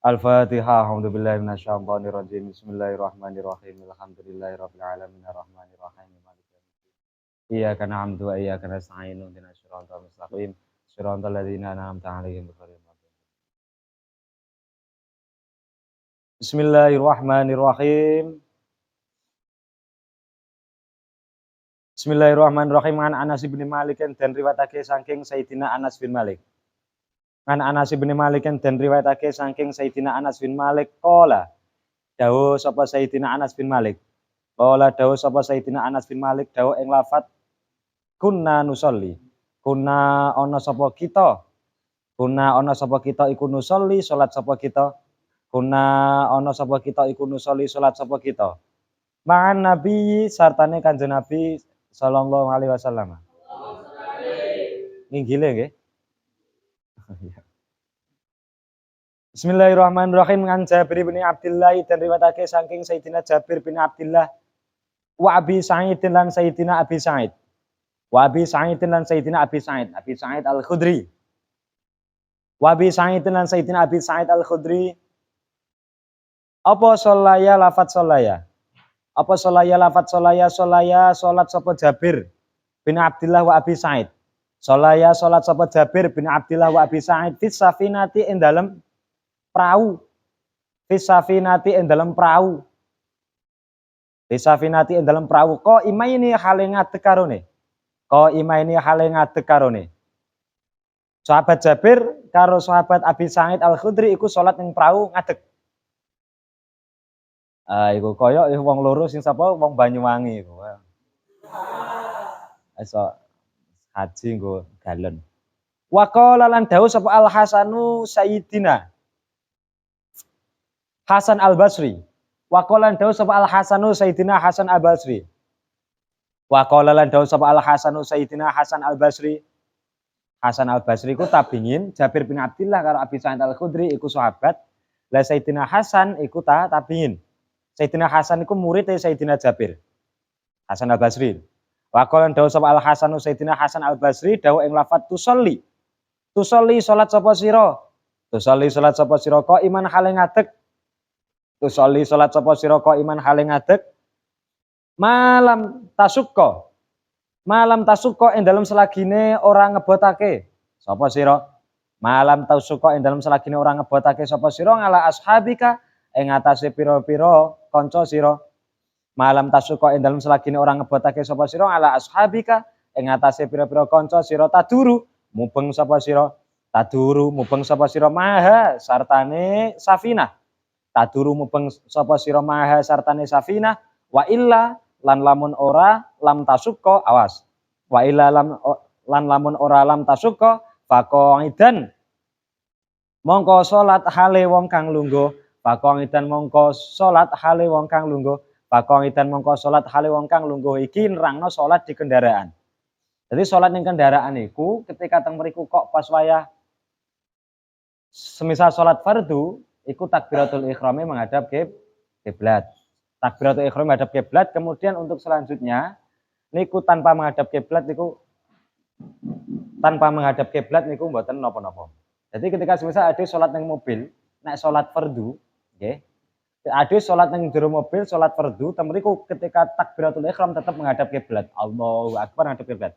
Al-Fatihah. A'udzubillahi minasyaitonirrajim. Bismillahirrahmanirrahim. Alhamdulillahirabbil alamin arrahmanirrahim maliki yaumiddin. Iyyaka na'budu wa iyyaka nasta'in. Ihdinas siratal mustaqim. Siratal ladzina an'amta 'alaihim ghairil maghdubi 'alaihim. Bismillahirrahmanirrahim. Bismillahirrahmanirrahim. An Anas bin Malik dan riwayatake saking Sayyidina Anas bin Malik. An Anas bin Malik dan riwayatake saking Sayyidina Anas bin Malik qala dawuh sapa Sayyidina Anas bin Malik. Qala dawuh sapa Sayyidina Anas bin Malik dawuh ing lafat kunna nusolli. Kunna ana sapa kita. Kunna ana sapa kita iku nusolli salat sapa kita. Kunna ana sapa kita iku nusolli salat sapa kita. Ma'an Nabi sartane Kanjeng Nabi sallallahu alaihi wasallam. Nginggile nggih. Bismillahirrahmanirrahim. Ngan Jabir bin Abdillah dan riwayatake saking Sayyidina Jabir bin Abdillah wa Abi Sa'id lan Sayyidina Abi Sa'id. Wa Abi Sa'id lan Sayyidina Abi Sa'id. Abi Sa'id Al-Khudri. Wa Abi Sa'id lan Sayyidina Abi Sa'id Al-Khudri. Apa sholaya lafat sholaya? Apa sholaya lafat sholaya? Sholaya salat sapa Jabir bin Abdillah wa Abi Sa'id. Sholaya salat sapa Jabir bin Abdillah wa Abi Sa'id fis safinati ing dalem perahu. Fis safinati ing dalem perahu. Fis safinati ing dalem perahu. Ko imaini hale ngadeg karone. Ko imaini hale ngadeg karone. Sahabat Jabir karo sahabat Abi Sa'id Al-Khudri iku salat ning perahu ngadeg. Iku koyo wong loro sing sapa wong Banyuwangi iku. Iso haji nggo galon. Wa qala lan dawuh sapa Al Hasanu Sayyidina Hasan Al-Basri. Wa qala lan dawuh sapa Al Hasanu Sayyidina Hasan Al-Basri. Wa qala lan dawuh sapa Al Hasanu Sayyidina Hasan Al-Basri. Hasan Al-Basri iku tabiin, Jabir bin Abdillah karo Abi Sa'id Al-Khudri iku sahabat. Lah Sayyidina Hasan iku tabiin. Sayyidina Hasan iku murid Sayyidina Jabir. Hasan Al-Basri. Wa qala lan dawuh sapa Al Hasanu Sayyidina Hasan Al-Basri dawuh ing lafat tusolli. Tusolli salat sapa sira? Tusolli salat sapa sira kok iman hale ngadeg. Tusolli salat sapa sira kok iman hale ngadeg. Malam tasukka. Malam tasukka ing dalem selagine ora ngebotake. Sapa sira? Malam tasukka ing dalem selagine ora ngebotake sapa sira ngala ashabika ing atase pira-pira kanca sira. Malam tasukka ing dalem selagine ora ngebotake sapa sira ngala ashabika ing atase pira-pira kanca sira taduru mubeng sapa sira. Taduru mubeng sapa sira maha sartane safinah. Taduru mubeng sapa sira maha sartane safinah wa illa lan lamun ora lam tasukka awas. Wa illa lan lamun ora lam tasukka faqaidan mongko salat hale wong kang lungguh. Faqaidan mongko salat hale wong kang lungguh. Faqaidan mongko salat hale wong kang lungguh iki nerangno salat di kendaraan. Jadi salat ning kendaraan iku ketika teng mriku kok pas wayah semisal salat fardu iku takbiratul ihrame menghadap kiblat. Takbiratul ihram menghadap kiblat, kemudian untuk selanjutnya niku tanpa menghadap kiblat niku mboten napa-napa. Jadi ketika semisal ade salat ning mobil, nek salat fardu, nggih. Ade salat ning jero mobil, salat fardu, temriku ketika takbiratul ihram tetap menghadap kiblat. Allahu akbar menghadap kiblat.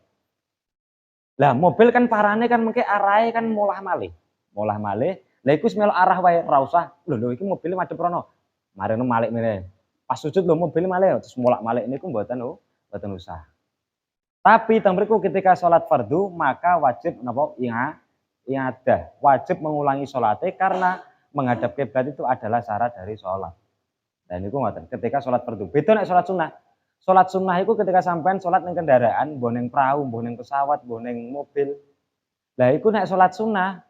Lah mobil kan parane kan mengke arahe kan molah malih. Molah malih. Lah iku semelo arah wae ora usah. Lho iki mobil madhep rono. Marene malik meneh. Pas sujud lho mobil malih terus molak-malik niku mboten usah. Tapi teng mriku ketika salat fardu maka wajib napa iadah, wajib mengulangi salate karena menghadap kiblat itu adalah syarat dari salat. Dan niku ngoten ketika salat fardu. Beda nek salat sunah. Salat sunah iku ketika sampean salat ning kendaraan, mbah ning prau, mbah ning pesawat, mbah ning mobil. Lah iku nek salat sunah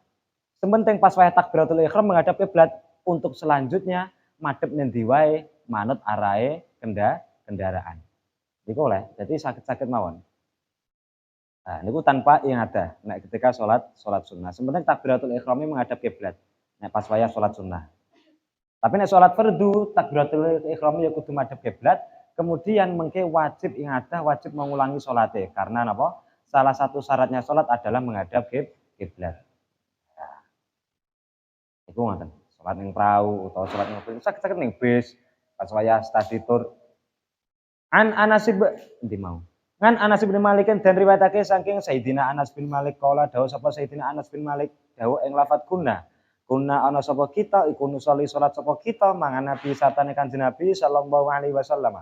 sementing pas wayah takbiratul ihram menghadap kiblat, untuk selanjutnya madhep nendi wae manut arahe kendaraan. Iku oleh, jadi sakit-sakit mawon. Nah, niku tanpa iadah. Nek ketika salat sunah. Sebenarnya takbiratul ihram menghadap kiblat. Nek pas wayah salat sunah. Tapi nek salat fardu, takbiratul ihram ya kudu madhep kiblat, kemudian mengke wajib iadah, wajib mengulangi salate. Karena napa? Salah satu syaratnya salat adalah menghadap kiblat. Nah, iku ngoten. salat ning prau utawa salat ning mobil, saged ning bis, pas wayah study tour. An Anas ndi mau. Ngan Anas bin Malik dan riwayatake saking Sayyidina Anas bin Malik kala dawuh sapa Sayyidina Anas bin Malik dawuh ing lafat kunna. Kunna ana sapa kita iku nusolli salat sapa kita mangan Nabi satane Kanjeng Nabi sallallahu alaihi wasallam.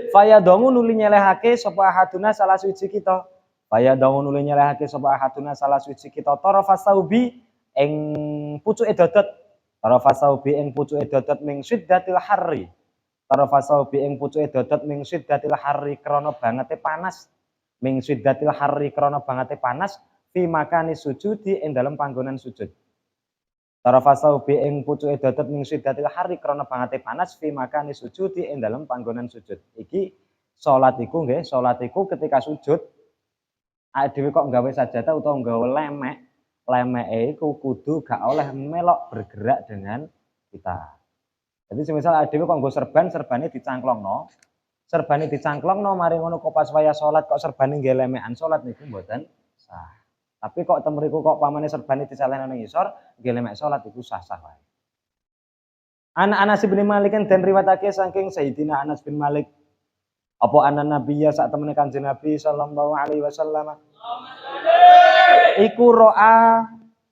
Faya dongu nuli nyelehake sapa ahaduna salah suci kita. Faya dongu nuli nyelehake sapa ahaduna salah suci kita tarafasaubi ing pucuke dodot. Tarafasaubi ing pucuke dodot ming syiddatil harri. Tarafasaubi ing pucuke dodot ming syiddatil harri krana bangete panas. Ming syiddatil harri krana bangete panas fi makani sujudi ing dalem panggonan sujud. Tarafasaubi ing pucuke dodot ming syiddatil harri krana bangete panas fi makani sujudi ing dalem panggonan sujud. Iki salat iku nggih, salat iku ketika sujud dhewe kok nggawe sajadah utawa nggawe lemek, lemeke iku kudu gak oleh melok bergerak dengan kita. Jadi semisal dhewe kok nggo serban, serbane dicangklongno mari ngono kok pas wayah salat kok serbane nggih lemekan salat niku mboten sah. Tapi kok temriku kok pamane serbane disalehno ning ngisor, nggih lemek salat iku sah-sah wae. Anas bin Malik dan riwayatake saking Sayyidina Anas bin Malik apa anak Nabiya sak temene Kanjeng Nabi sallallahu alaihi wasallam iku ro'a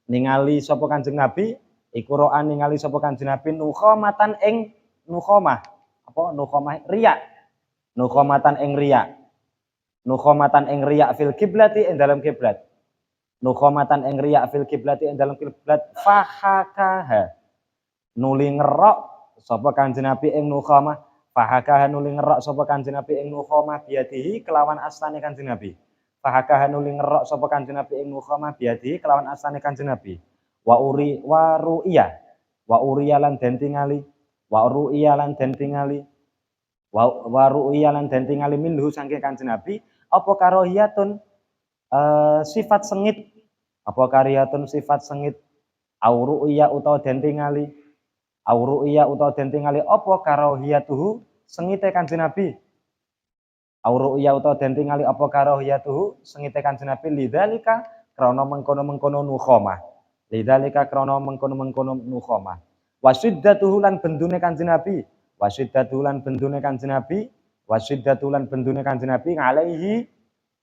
ningali sapa Kanjeng Nabi iku ro'a ningali sapa Kanjeng Nabi nukhamatan ing nukhamah apa nukhamah riya nukhamatan ing riya fil kiblati ing dalam kiblat nukhamatan ing riya fil kiblati ing dalam kiblat fahakaha nuli ngerok sapa Kanjeng Nabi ing nukhamah fahakaha nuli ngerok sapa Kanjeng Nabi ing nukhamah biadihi kelawan astane Kanjeng Nabi fahakaha nuli ngerok sapa Kanjeng Nabi ing nukhamah biadihi kelawan astane Kanjeng Nabi wa ru'iya lan den tingali minhu saking Kanjeng Nabi apa karohiyatun sifat sengit auru'iya utawa den tingali apa karohiyatuhu sengite Kanjeng Nabi auru'iya utawa den tingali apa karohiyatuhu sengite Kanjeng Nabi lidzalika krana mengkono-mengkono nukhamah wasiddatuhu lan bendune Kanjeng Nabi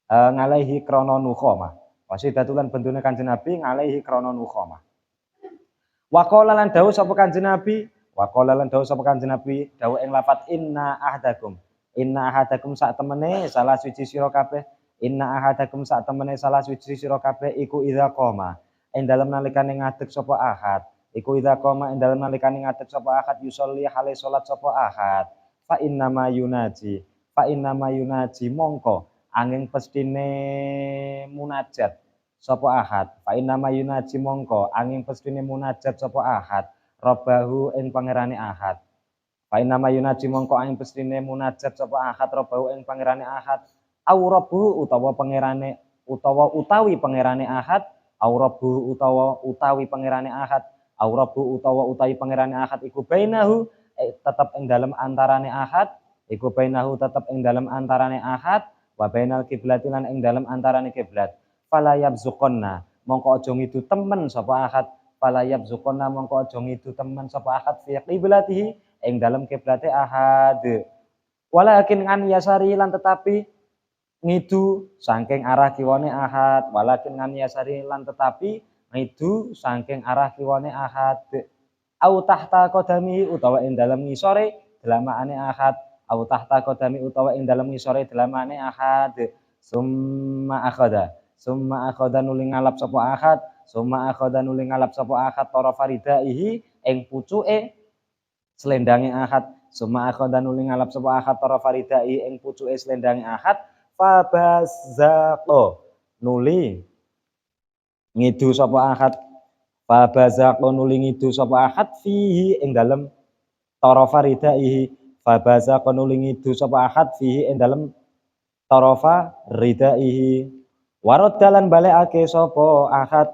ngalaihi krana nukhamah wasiddatulan bendune Kanjeng Nabi ngalaihi krana nukhamah waqala lan dawuh sapa Kanjeng Nabi dawuh ing lafat inna ahadakum sak temene salah suci sira kabeh iku idza qoma ing dalem nalikane ngadeg sapa ahad yusolli hale salat sapa ahad fa inna ma yunaji mongko angin pestine munajat sapa ahad fa inna ma yunaji mongko angin pestine munajat sapa ahad robahu ing pangerane ahad fa inna ma yunaji mongko angin pestine munajat sapa ahad robahu ing pangerane ahad au rabbu utawi pangerane ahad au rabbu utawi pangerane ahad iku bainahu tetep ing dalem antarane ahad wa bainal kiblati lan ing dalem antarane kiblat fala yabzuqanna mongko aja ngidu temen sapa ahad fi qiblatihi ing dalem kiblate ahad walakin an yasari lan tetapi ngidu saking arah kiwane ahad au tahta qadami utawa ing dalem ngisore delamane ahad summa akhadha nuli ngalap sapa ahad tarafa ridaihi ing pucuke slendange ahad fabazaqo nuli ngidu sapa ahad fihi ing dalem tarafa ridaihi waraddalan balekake sapa ahad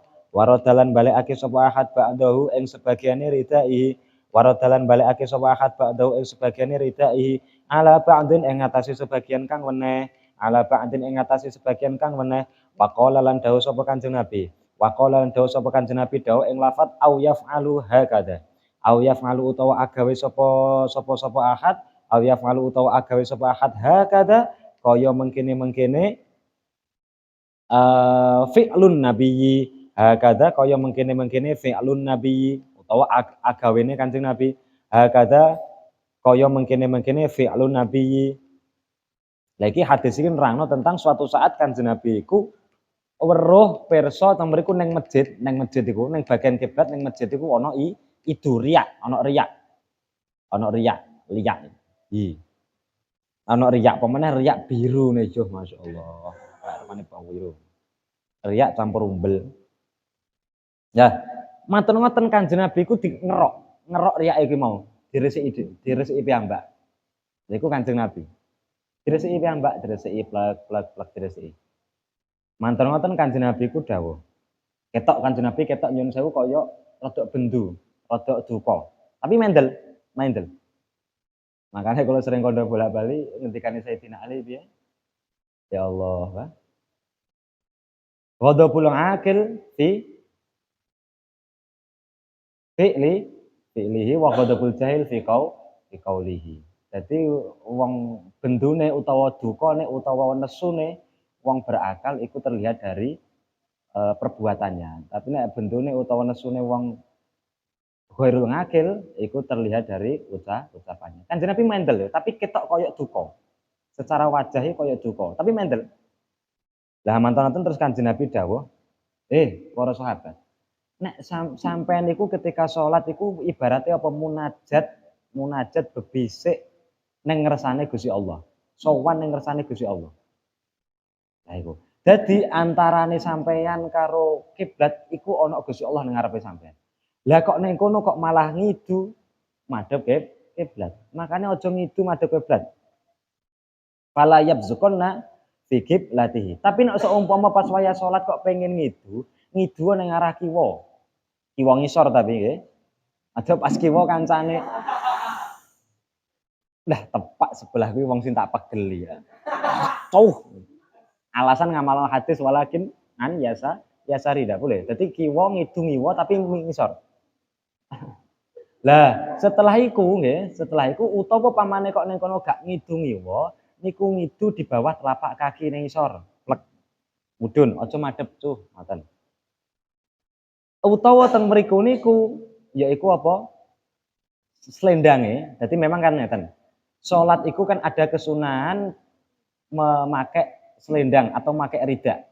ba'dahu ing sebagiane ridaihi ala ba'din ing ngatasi sebagian kang weneh waqala lan dawuh sapa Kanjeng Nabi Wa qala lan dawuh sapa Kanjeng Nabi dawuh ing lafat au yaf'alu hakada. Au yaf'alu utawa agawe sapa ahad, au yaf'alu utawa agawe sapa ahad hakada kaya mengkene-mengkene fi'lun nabiyyi hakada kaya mengkene-mengkene fi'lun nabiyyi utawa agawene Kanjeng Nabi hakada kaya mengkene-mengkene fi'lun nabiyyi. Lah iki hadis iki nerangno tentang suatu saat Kanjeng Nabi iku weruh pirsa teng mriku ning masjid iku ning bagian kiblat ning masjid iku ana idu riyak, ana riyak. Ana riyak, liyak. Ana riyak, pemene riyak biru nejo masyaallah. Karepane bawang biru. Riyak campur umbel. Ya, matur ngoten Kanjeng Nabi iku ngerok riyak iki mau, diresiki piyambak. Lha iku Kanjeng Nabi. Diresiki piyambak, diresiki plek diresiki. Matur ngoten Kanjeng Nabi ku dawuh. Ketok Kanjeng Nabi ketok nyuwun sewu kaya rada bendu, rada duka. Tapi mendel. Makanya kalau sering kandha bolak-balik ngendikane Sayyidina Ali piye? Ya Allah, Pak. Ghadabul aqil fi'lihi wa ghadabul jahil fi qaulihi. Dadi wong bendune utawa dukane utawa nesune wong berakal iku terlihat dari perbuatannya. Tapi nek bendune utawa nesune wong ghairul ngakil iku terlihat dari ucapannya. Kanjeng Nabi mendel ya, tapi ketok koyo duka. Secara wajahnya koyo duka, tapi mendel. Lah mantan-mantan terus Kanjeng Nabi dawuh, para sahabat, nek sampean niku ketika salat iku ibaratnya apa munajat bebisik ning ngersane Gusti Allah. Sowan ning ngersane Gusti Allah. Lah iku. Dadi antarane sampeyan karo kiblat iku ana Gusti Allah ning ngarepe sampeyan. Lah kok ning kono kok malah ngidu madhep kiblat. Makane aja ngidu madhep kiblat. Fala yabzuqanna fi qiblatihi. Tapi nek seumpama pas waya salat kok pengen ngidu ning arah kiwa. Kiwa ngisor tapi nggih. Aja pas kiwa kancane. Lah tepak sebelah kuwi wong sing tak pegel ya. Alasan ngamal hadis walakin an yasari ndak boleh. Dadi kiwa ngidu ngiwa tapi ngisor. Lah setelah iku utawa pamane kok ning kono gak ngidu ngiwa niku ngidu di bawah telapak kaki ning ngisor. Plek. Mudhun aja madhep ngoten. Utawa teng mriku niku yaiku apa? Slendange. Dadi memang kan ngeten. Salat iku kan ada kesunahan memakai selendang atau pakai rida.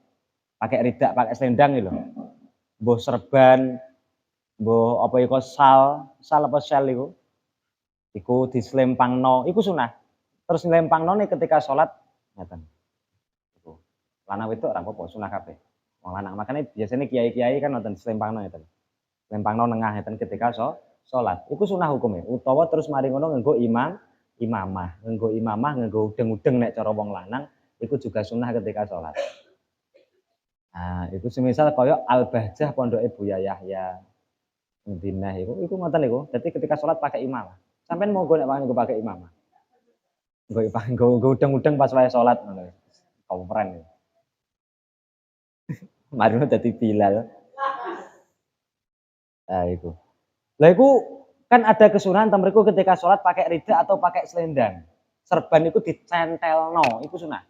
Pakai selendang iki lho. Mbuh serban, mbuh apa iku sal apa sel iku. Iku dislempangno, iku sunah. Terus nglempangno ketika salat ngeten. Iku. Lanang wedok ora apa-apa, sunah kabeh. Wong lanang. Makane biasanya kiai-kiai kan nonton slempangno ngeten. Slempangno nengah ngeten ketika salat. Iku sunah hukume. Utawa terus mari ngono nganggo imamah, nganggo udeng-udeng nek cara wong lanang iku juga sunah ketika salat. Nah, itu semisal kaya Al-Bahjah pondoke Buya Yahya. Madinah iku ngoten niku. Dadi ketika salat pakai imamah. Sampeyan monggo nek pakai imamah. Nggo udeng-udeng pas wae salat ngono. Kompren. Marino dadi Bilal. Nah, iku. Lah iku kan ada kesunahan mriku ketika salat pakai rida atau pakai selendang. Serban iku dicentelno, iku sunah.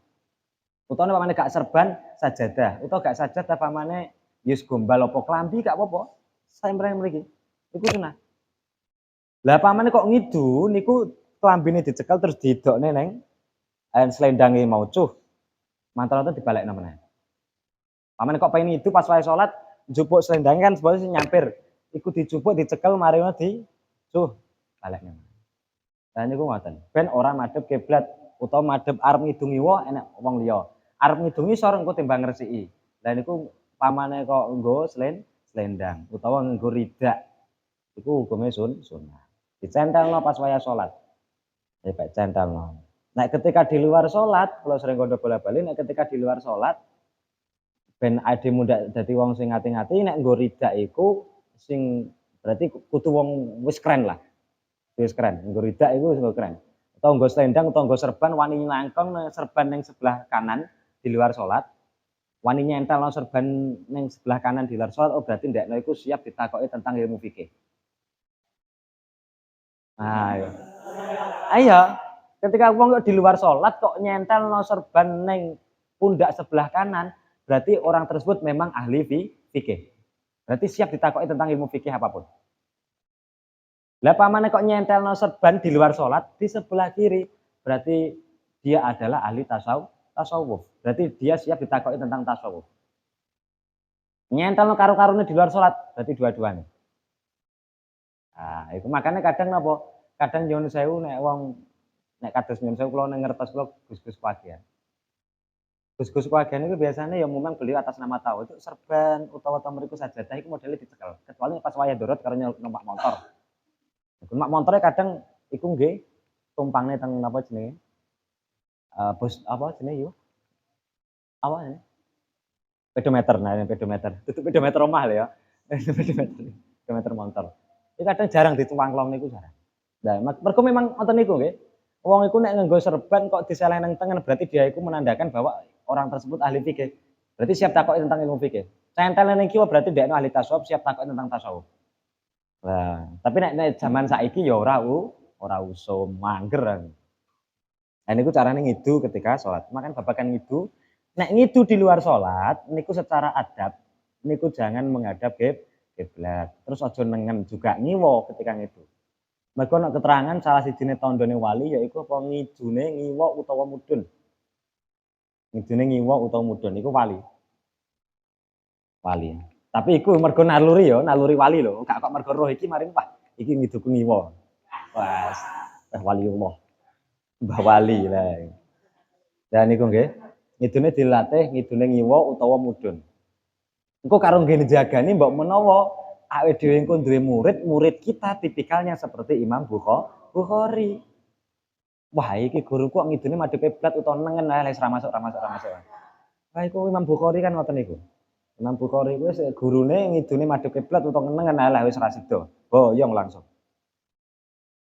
Utawa pamane gak serban sajadah, utawa gak sajadah pamane yus gombal apa klambi gak apa-apa. Sampeyan mriki. Iku sunah. Lah pamane kok ngidu niku klambine dicekel terus didokne ning selendange mau cuh. Mantan-mantan dibalekno meneh. Pamane kok pengen ngidu pas wae salat njupuk selendange kan sebetulnya nyampir. Iku dijupuk dicekel mari ngono cuh balekne. Lah niku ngoten. Ben ora madhep kiblat utawa madhep arep ngidungi wa enek wong liya. Arep ngidungi sor engko timbang ngresiki. Lah niku pamane kok nggo selendang utawa nggo ridak. Iku hukume sunah. Dicentelno pas waya salat. Nek centelno. Nek ketika di luar salat, kalau sering kandha bola-bali nek ketika di luar salat ben ademu ndak dadi wong sing ngati-ngati nek nggo ridak iku sing berarti kudu wong wis keren lah. Wis keren, nggo ridak iku wis keren. Atau nggo selendang atau nggo serban wani nangkong serban ning sebelah kanan di luar salat. Wani nyentel serban ning sebelah kanan di luar salat, oh berarti ndekno iku siap ditakoki tentang ilmu fikih. Nah, ya. Ayo, ketika wong di luar salat kok nyentel serban ning pundak sebelah kanan, berarti orang tersebut memang ahli fikih. Berarti siap ditakoki tentang ilmu fikih apapun. Lah pamane kok nyentel serban di luar salat di sebelah kiri, berarti dia adalah ahli tasawuf. Berarti dia siap ditakoki tentang tasawuf. Nyentel karu-karune di luar salat, berarti dua-duanya. Nah, itu makanya kadang napa? Kadang nyuwun sewu nek wong nek kados nyuwun sewu kula ning ngertos kula Gus-gus Pagian. Gus-gus Pagian itu biasanya ya memang beliau atas nama tahu itu serban utawa tamriku sajadah itu modelnya dicekel. Kecuali pas wayah dorot karo numpak motor. Numpak motornya kadang iku nggih tumpangne teng napa jenenge? Bus apa jenenge yo? Apa jenenge? Pedometer, nah pedometer. Itu pedometer omah lho ya. Pedometer motor. Itu kadang jarang ditumpang niku jarang. Nah, mergo memang ngoten niku nggih. Wong iku nek nganggo serban kok diseleh nang tengen berarti dia iku menandakan bahwa orang tersebut ahli fikih. Berarti siap takoki tentang ilmu fikih. Centel ning kiwa berarti dia ahli tasawuf, siap takoki tentang tasawuf. Nah, tapi nek zaman saiki ya ora usum mager. Nah niku carane ngidu ketika sholat. Makan babakan ngidu. Nek ngidu di luar sholat, niku secara adab, niku jangan menghadap kiblat. Terus aja nengen juga ngiwo ketika ngidu. Mergo nek keterangan salah sijine tandane wali yaiku apa ngidune ngiwa utawa mudun. Ngidune ngiwa utawa mudun iku wali. Wali. Tapi iku mergo naluri ya, naluri wali lho. Gak kok mergo roh iki maring wah, iki ngiduku ngiwa. Wes, waliullah. Mbah wali lah. Lah niku nggih. Ngidune dilatih ngidune ngiwa utawa mudun. Engko karo nggih njagani mbok menawa awake dhewe engko duwe murid kita tipikalnya seperti Imam Bukhari. Wah, iki guruku kok ngidune madhep kiblat utawa nengen ae wis ra masuk. Wah, iku Imam Bukhari kan ngoten niku. Imam Bukhari kuwi gurune ngidune madhep kiblat utawa nengen ae wis ra sida. Boyong langsung.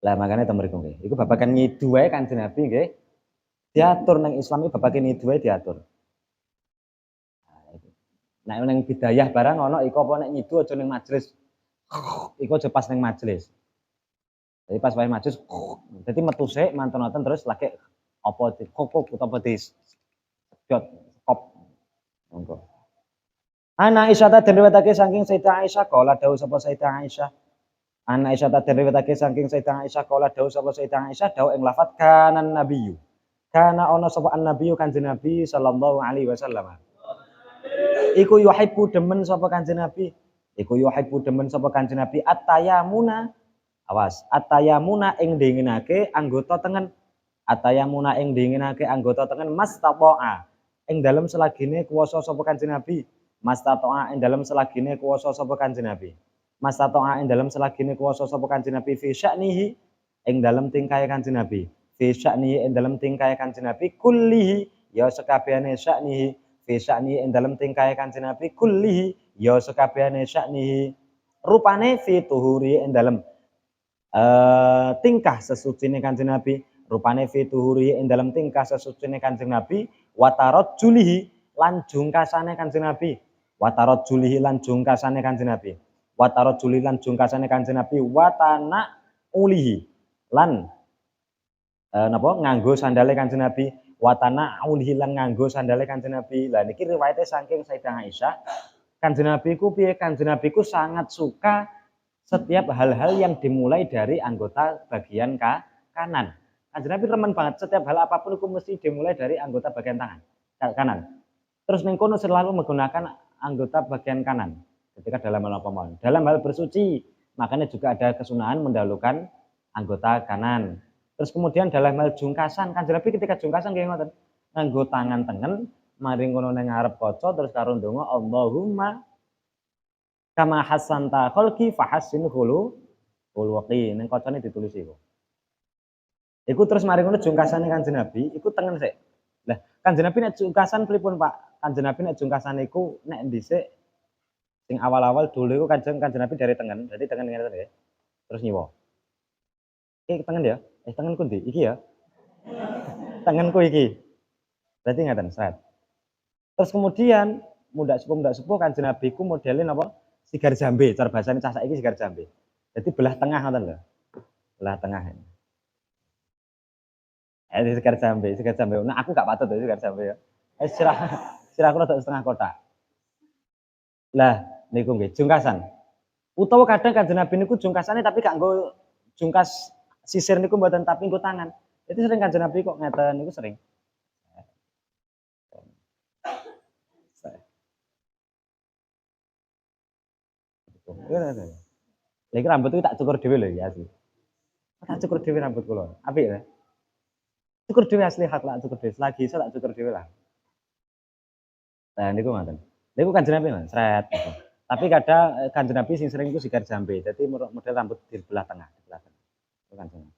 Lah makane temriku nggih. Iku babagan ngidu wae Kanjeng Nabi nggih. Diatur nang Islam iki babagan ngidu wae diatur. Nek ning bidayah barang ana iku apa nek nyidu aja ning majelis. Iku aja pas ning majelis. Jadi pas wae majelis dadi metu sik manten-manten terus lagi apa dikokok utawa sedot kop. Monggo. Ana Aisyah ta diriwayatake saking Sayyidah Aisyah kala dawuh sapa Sayyidah Aisyah. Ana Aisyah ta diriwayatake saking Sayyidah Aisyah kala dawuh sapa Sayyidah Aisyah dawuh ing lafaz kanan nabiyyu. Kana ana sapa an-nabiyyu Kanjeng Nabi sallallahu alaihi wasallam. Iku yuhibbu demen sapa Kanjeng Nabi. Iku yuhibbu demen sapa Kanjeng Nabi at-tayamuna. Awas, at-tayamuna ing dinginake anggota tengen. At-tayamuna ing dinginake anggota tengen mastata'a. Ing dalem selagine kuwasa sapa Kanjeng Nabi. Mastata'a ing dalem selagine kuwasa sapa Kanjeng Nabi. Mastata'a ing dalem selagine kuwasa sapa Kanjeng Nabi fi sya'nihi ing dalem tingkahe Kanjeng Nabi. Fi sya'nihi ing dalem tingkahe Kanjeng Nabi kullihi ya sekabehane sya'nihi. Fi sya'ni ing dalem tingkahe Kanjeng Nabi kullihi ya sekabehane sya'nihi rupane fi tuhuri ing dalem tingkah sesucine Kanjeng Nabi rupane fi tuhuri ing dalem tingkah sesucine Kanjeng Nabi watarot julihi lan jungkasane Kanjeng Nabi watarot julihi lan jungkasane Kanjeng Nabi watarot julihi lan jungkasane Kanjeng Nabi watana ulihi lan napa nganggo sandale Kanjeng Nabi watana aulihi lan nganggo sandale Kanjeng Nabi. Lah niki riwayate saking Sayyidah Aisyah. Kanjeng Nabi ku piye? Kanjeng Nabi ku sangat suka setiap hal-hal yang dimulai dari anggota bagian kanan. Kanjeng Nabi remen banget setiap hal apapun itu mesti dimulai dari anggota bagian tangan kanan. Terus ning kono selalu menggunakan anggota bagian kanan ketika dalam hal apa dalam hal bersuci. Makanya juga ada kesunahan mendahulukan anggota kanan. Terus kemudian dalam hal jungkasan, Kanjeng Nabi ketika jungkasan kayak ngoten. Nganggo tangan tengen, maring kono ning ngarep kaca terus karo ndonga Allahumma kama hasanta khalqi fahassin khuluqi. Ning kacane ditulis iku. Iku terus maring ngono jungkasane Kanjeng Nabi, iku tengen sik. Lah, Kanjeng Nabi nek jungkasan pripun, Pak? Kanjeng Nabi nek jungkasan iku nek dhisik sing awal-awal dulu iku Kanjeng Nabi dari tengen, berarti tengen ngene ya. Terus nyiwa. Iki tengen ya? Tanganku ndi? Iki ya. Tanganku iki. Berarti ngaten, sret. Terus kemudian mundak sepuh Kanjeng Nabi ku modelin apa? Sigar jambe, cara bahasane cah saiki sigar jambe. Jadi belah tengah ngoten lho. Belah tengah. Sigar jambe, sigar jambe. Nah, aku gak patut sigar jambe ya. Sirahku rada setengah kotak. Lah, niku nggih jungkasan. Utawa kadang Kanjeng Nabi niku jungkasane tapi gak nggo jungkas sisir niku mboten tapi nggo tangan. Jadi sering Kanjeng Nabi kok ngeten niku sering. Lha iki rambut iki tak cukur dhewe lho ya asli. Tak cukur dhewe rambut kula. Apik ya. Cukur dhewe asli hak lah cukur dhewe. Selagi iso tak cukur dhewe lah. Nah niku ngoten. Niku Kanjeng Nabi Mas, sret gitu. Tapi kadang Kanjeng Nabi sing sering iku sigar jambe. Dadi model rambut di belah tengah, di belah tengah. Itu Kanjeng Nabi.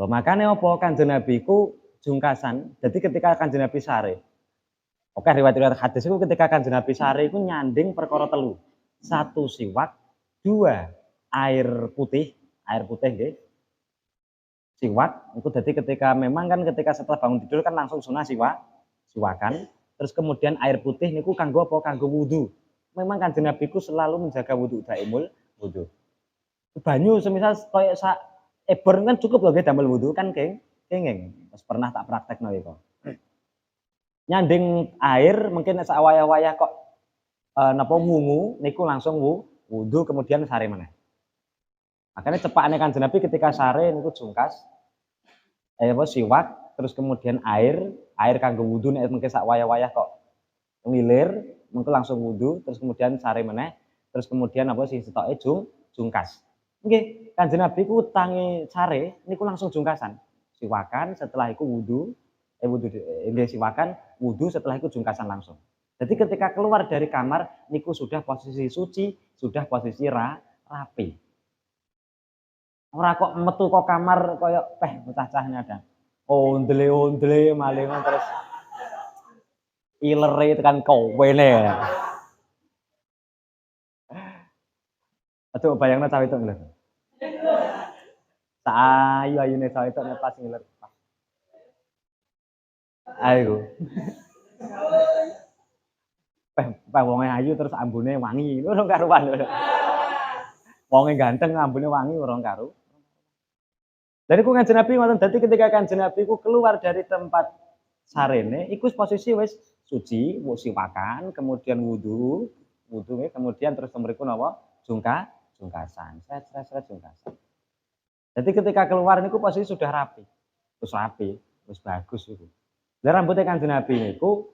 Loh, makane apa Kanjeng Nabi ku jungkasan. Jadi ketika Kanjeng Nabi sare. Oke, riwayat-riwayat hadis itu ketika Kanjeng Nabi sare iku nyanding perkara telu. Satu siwak, dua air putih nggih. Siwak itu jadi ketika memang kan ketika setelah bangun tidur kan langsung sunah siwakan. Terus kemudian air putih niku kanggo apa? Kanggo wudu. Memang Kanjeng Nabi ku selalu menjaga wudu daimul wudu. Banyu semisal koyo sak ebor kan cukup loh nggih damel wudu kan kenging. Wis pernah tak praktekno iku. Nyanding air mungkin sak wayah-wayah kok napa wungu niku langsung wudu kemudian sare meneh. Makanya cepakane Kanjeng Nabi ketika sare niku jungkas apa siwak terus kemudian air kanggo wudu nek mungkin sak wayah-wayah kok ngilir mengko langsung wudu terus kemudian sare meneh terus kemudian apa sing setoke jungkas. Nggih, Kanjeng Nabi ku tangi sare niku langsung jungkasan. Siwakan setelah iku wudu nggih siwakan wudu setelah iku jungkasan langsung. Jadi ketika keluar dari kamar niku sudah posisi suci, sudah posisi rapi. Ora kok metu kok kamar koyo cacahnya ada. Ondle maling terus ilere tekan kowene. Aduh bayangno cah wedok lho. Ayu-ayune cah wedok nek pas ngiler. Ayo. Wonge ayu terus ambune wangi. Ora karuan lho. Wonge ganteng ambune wangi ora karu. Dari ku Kanjeng Nabi ngoten dadi ketika Kanjeng Nabi ku keluar dari tempat sarene iku posisi wis suci, wis siwakan, kemudian wudu kemudian terus mriku napa? Jungkasan. Sret jungkasan. Jadi ketika keluar niku posisi sudah rapi. Wis bagus iku. Lah rambute Kanjeng Nabi niku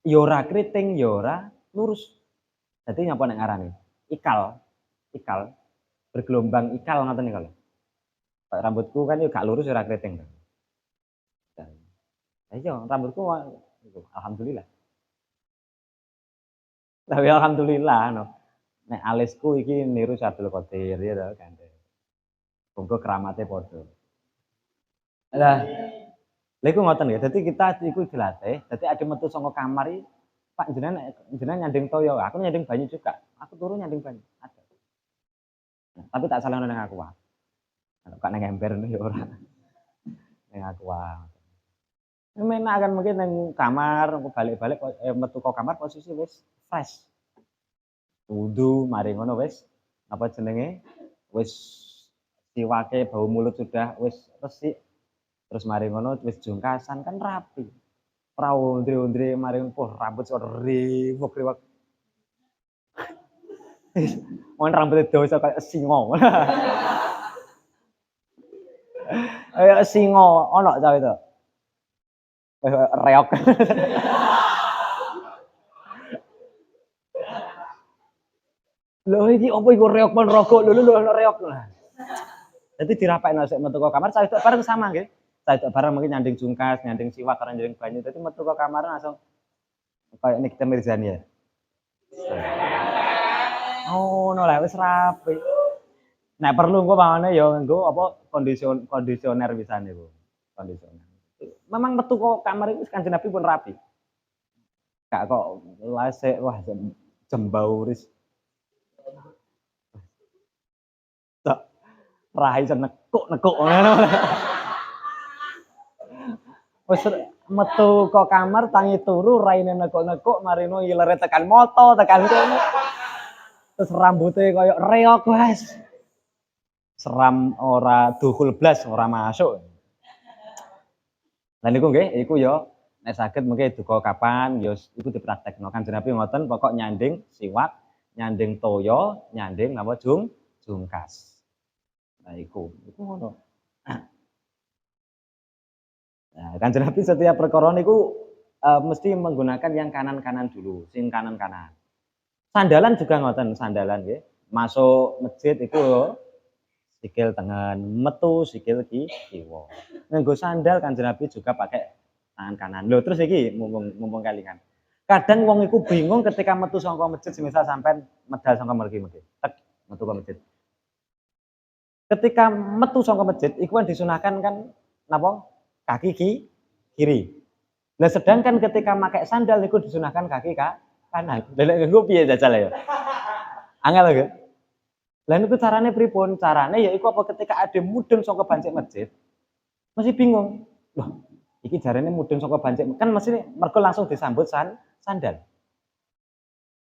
ya ora kriting, ya ora lurus. Dadi nyapa nek ngarani? Ikal. Bergelombang ikal ngoten niku lho. Rambutku kan ya gak lurus ora kriting. Lah iya rambutku alhamdulillah. Tapi alhamdulillah no. Nek alisku iki niru Abdul Qadir ya to kan. Monggo keramate padha. Lah lha iku ngoten ya. Dadi kita iku dilatih, dadi ade metu saka kamar iki Pak jenengan nyanding toya, aku nyanding banyu juga. Aku turu nyanding banyu. Ada. Nah, tapi tak salahno ning aku wae. Kok nang ember ya ora. Ning aku wae. Menak kan mungkin nang kamar, balik-balik metu ka kamar posisi wis fresh. Wudu, mari ngono wis apa jenenge? Wis siwake bau mulut sudah wis resik. Terus mari ngono wis jungkasan kan rapi. Ora ondre-ondre mari rambut kok riwek-riwek. Mon rambute dosa kaya singa. Kaya singa ana cah itu. Reok. Lho iki opo iku reok mon rokok lho ana reok. Dadi dirapekno sik metu ka kamar cah wedok bareng sama nggih. Cah wedok bareng mungkin nyanding jungkas, nyanding siwak karo nyanding banyu. Dadi metu ka kamar langsung kayak Nikita Mirzani ya. Ngono lah wis rapi. Nek perlu engko pamane ya nggo apa kondisioner wisane ku. Kondisioner. Memang metu kok kamar iku Kanjeng Nabi pun rapi. Gak kok lasik wah jembauris. Tak rahi nekuk-nekuk ngono. Wis metu kok kamar tangi turu raine nekuk-nekuk marino ilere tekan moto tekan kene. Terus rambutnya koyo reok guys. Seram ora duhul blas ora masuk. Lah niku nggih iku ya nek saged mengke duka kapan ya iku dipraktekno. Kanjeng Nabi ngoten pokok nyanding siwak, nyanding toya, nyanding napa jungkas. Nah iku ngono. Nah, Kanjeng Nabi setiap perkara niku mesti menggunakan yang kanan-kanan dulu, sing kanan-kanan. Sandalan juga ngoten, sandalan nggih. Masuk masjid iku sikil tengen, metu sikil kiwa. Nganggo sandal Kanjeng Nabi juga pakai tangan kanan. Lho terus iki mumpung kalingan. Kadang wong iku bingung ketika metu saka masjid semisal sampean medal saka mriki. Tek metu ke masjid. Ketika metu saka masjid iku kan disunahkan kan napa? Kaki kiri. Nah sedangkan ketika pakai sandal niku disunahkan kaki kanan. Lha nek nggo piye jajal ya? Angel lho. Lah niku carane pripun? Carane yaiku apa ketika ade mudhun saka bancik masjid mesti bingung. Loh, iki jarane mudhun saka bancik kan mesti mergo langsung disambut sandal.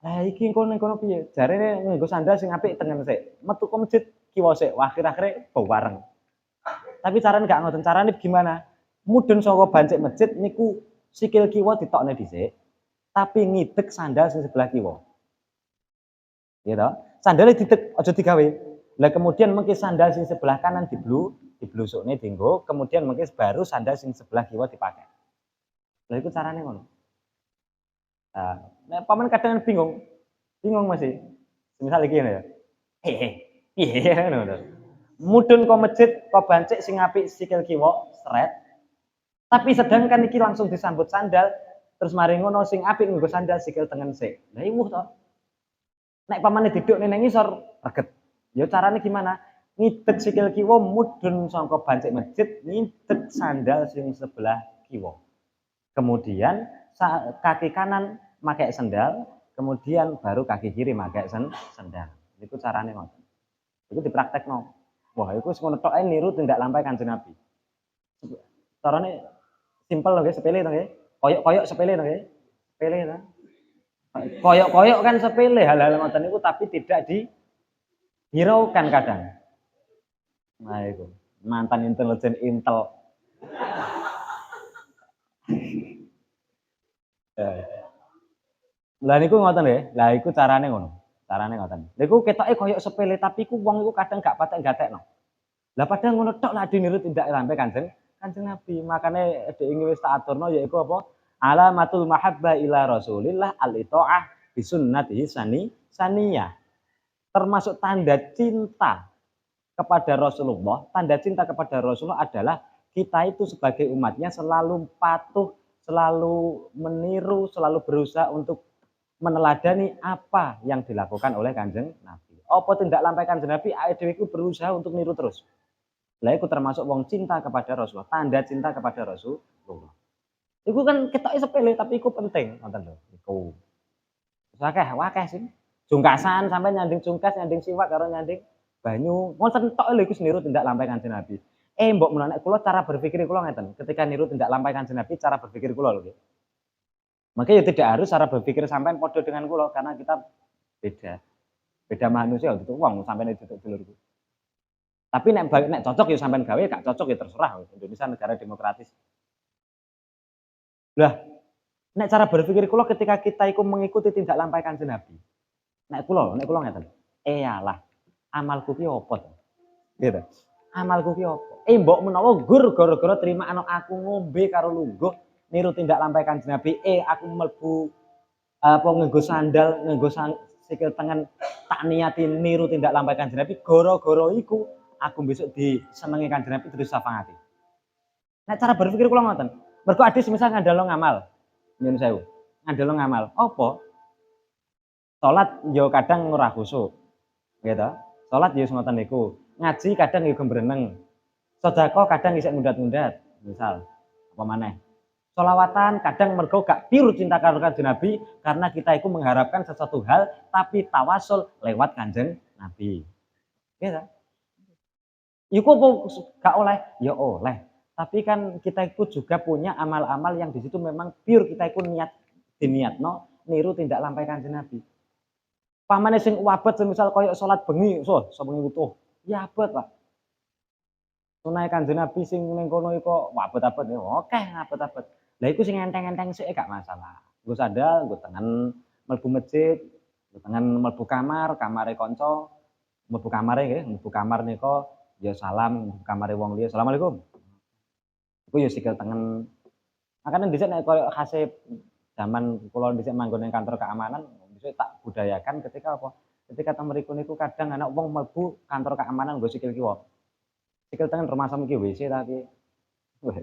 Lah iki engko ning kono piye? Jarane nganggo sandal sing apik tengen sik. Metu ke masjid kiwa sik. Wah akhir-akhire bareng. Tapi carane gak ngoten. Carane gimana? Mudhun saka bancik masjid niku sikil kiwa ditokne dhisik, tapi ngidek sandal sing sebelah kiwa. Ya toh? Sandale didek aja digawe. Lah kemudian mengki sandal sing sebelah kanan diblusukne dienggo, kemudian mengki baru sandal sing sebelah kiwa dipakai. Lah iku carane ngono. Nah, nek paman kadang bingung masih. Misal iki ngene ya. Piye ngono. Mudhun kok masjid kok bancik sing apik sikil kiwa sret. Tapi sedangkan iki langsung disambut sandal, terus mari ngono sing apik nggo sandal sikil tengen sik. Lah iwuh to. Nek pamane diduk nang ngisor reget. Ya carane gimana? Ngidek sikil kiwa mudhun saka bancik masjid, ngidek sandal sing sebelah kiwa. Kemudian kaki kanan pakai sandal, kemudian baru kaki kiri pakai sandal. Itu carane ngoten. Iku dipraktekno. Wah, iku wis ngono tok ae niru tindak lampah Kanjeng Nabi. Carane simpel lho nggih, sepele to nggih. Koyok-koyok sepele to nggih. Sepele to. Koyok-koyok kan sepele hal-hal ngoten niku tapi tidak dihiraukan kadang. Nah itu mantan intelijen Intel. Lah niku ngoten nggih. Lah iku carane ngono. Carane ngoten. Lha iku ketoke koyok sepele tapi ku wong iku kadang gak patek gatekno. Lah padahal ngono tok lah diniru tindak lampah Kanjeng Nabi. Makane dhewe wis tak aturno yaiku apa? Alamatul mahabbah ila Rasulillah al-itaah bi sunnatihi saniyah. Termasuk tanda cinta kepada Rasulullah, tanda cinta kepada Rasulullah adalah kita itu sebagai umatnya selalu patuh, selalu meniru, selalu berusaha untuk meneladani apa yang dilakukan oleh Kanjeng Nabi. Apa tindak lampah Kanjeng Nabi, awake dhewe iku berusaha untuk niru terus. Lah iku termasuk wong cinta kepada Rasulullah, tanda cinta kepada Rasulullah. Iku kan ketoke sepele tapi iku penting, ngoten lho. Iku. Wakeh sih. Jungkasan sampai nyanding jungkas, nyanding siwak karo nyanding banyu. Ngoten tok lho iku niru tindak lampah Kanjeng Nabi. Mbok menawa kula cara berpikir kula ngeten. Ketika niru tindak lampah Kanjeng Nabi, cara berpikir kula lho nggih. Makanya ya tidak harus cara berpikir sampean padha dengan kula karena kita beda. Beda manusia gitu wong sampean itu dulurku. Tapi nek cocok ya sampean gawe, gak cocok ya terserah. Indonesia negara demokratis. Lah, nek cara berpikir kula ketika kita iku mengikuti tindak lampah Kanjeng Nabi. Nek kula ngeten. Iyalah, amalku ki opo to? Gitu. Amalku ki opo? Mbok menawa gur gara-gara terima anak aku ngombe karo lungguh niru tindak lampah Kanjeng Nabi, aku mlebu apa nganggo sandal, nganggo sikil tengen tak niati niru tindak lampah Kanjeng Nabi, gara-gara iku aku besok disenengi Kanjeng Nabi terus sapangati. Nek cara berpikir kula ngoten. Mergo ade semisal ngandalo ngamal. Nyun sewu. Ngandalo ngamal. Apa? Salat yo kadang ora khusyuk. Gitu. Salat yo ngoten niku. Ngaji kadang yo gembreneng. Sedekah kadang isih ngundat-ngundat, misal. Apa maneh? Sholawatan kadang mergo gak piru cinta karo Kanjeng Nabi karena kita iku mengharapkan sesuatu hal tapi tawasul lewat Kanjeng Nabi. Gitu. Iku apa gak oleh? Ya oleh. Tapi kan kita itu juga punya amal-amal yang di situ memang pure kita itu diniatno niru tindak lampah Kanjeng Nabi. Pamane sing wabet semisal koyo salat bengi, so bengi utuh. Ya abot, Pak. Sunah Kanjeng Nabi sing ning kono iku wabet-abet ya oke abet-abet. Lah iku sing enteng-enteng sik gak masalah. Nggo sandal, nggo tengen mlebu masjid, nggo tengen mlebu kamar, kamare kanca, mlebu kamare nggih, mlebu kamar nika ya salam, mlebu kamare wong liya, "Asalamualaikum." Iku ya sikil tengen. Makane dhisik nek koyo khase zaman kula dhisik manggon ning kantor keamanan, dhisik tak budayakan ketika apa? Ketika teng mriku niku kadang ana wong mlebu kantor keamanan nggo sikil kiwa. Sikil tengen rumah sama ki WC ta ki. Wah,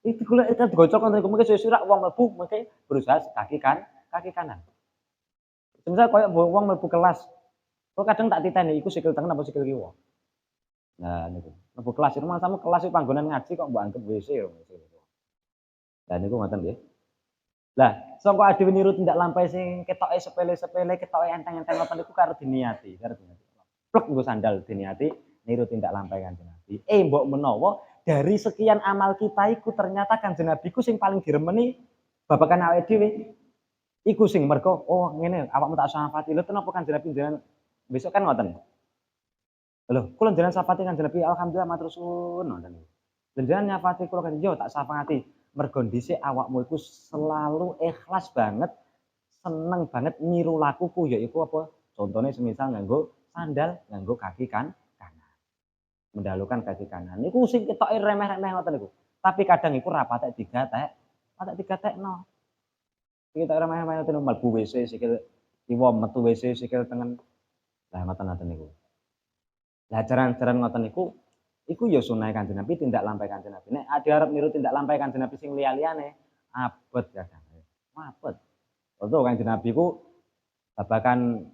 itu kula eta digocok ngoten niku mengke suwe-suwe wong mlebu mengke berusaha kaki kanan. Semisal koyo wong mlebu kelas, kok kadang tak titeni iku sikil tengen apa sikil kiwa. Nah niku, mlebu kelas rumah sama kelas iku panggonan ngaji kok mbok anggap WC lho. Lah niku ngoten nggih. Lah, sangka adewe niru tindak lampahe sing ketoke sepele-sepele, ketoke enteng-enteng ngoten niku karo diniati. Plek nggo sandal diniati niru tindak lampahe Kanjeng Nabi. Mbok menawa dari sekian amal kita iku ternyata Kanjeng Nabi ku sing paling diremeni babagan awake dhewe. Iku sing mergo, oh ngene awakmu tak syafati. Lho kenapa Kanjeng Nabi jenengan besok kan ngoten. Lho, kula jenengan syafati Kanjeng Nabi, alhamdulillah matur suwun ngoten. Jenengan nyafati kula kan yo tak syafati. Mergo dhisik awakmu iku selalu ikhlas banget, seneng banget niru lakuku yaiku apa? Contone semisal nganggo sandal, nganggo kaki kanan, mendahulukan kaki kanan. Niku sing ketoke remeh-remeh ngoten niku. Tapi kadang iku ra patek digatekno. Kita remeh-remeh ngoten mlebu WC sikil kiwa, metu WC sikil tengen. Lah ngoten niku. Lah jaran-jaran ngoten niku iku ya sunah Kanjeng Nabi, tindak lampahe Kanjeng Nabi. Nek ade arep niru tindak lampahe Kanjeng Nabi sing liya-liyane, abot kadang. Abot. Contoh Kanjeng Nabi ku babakan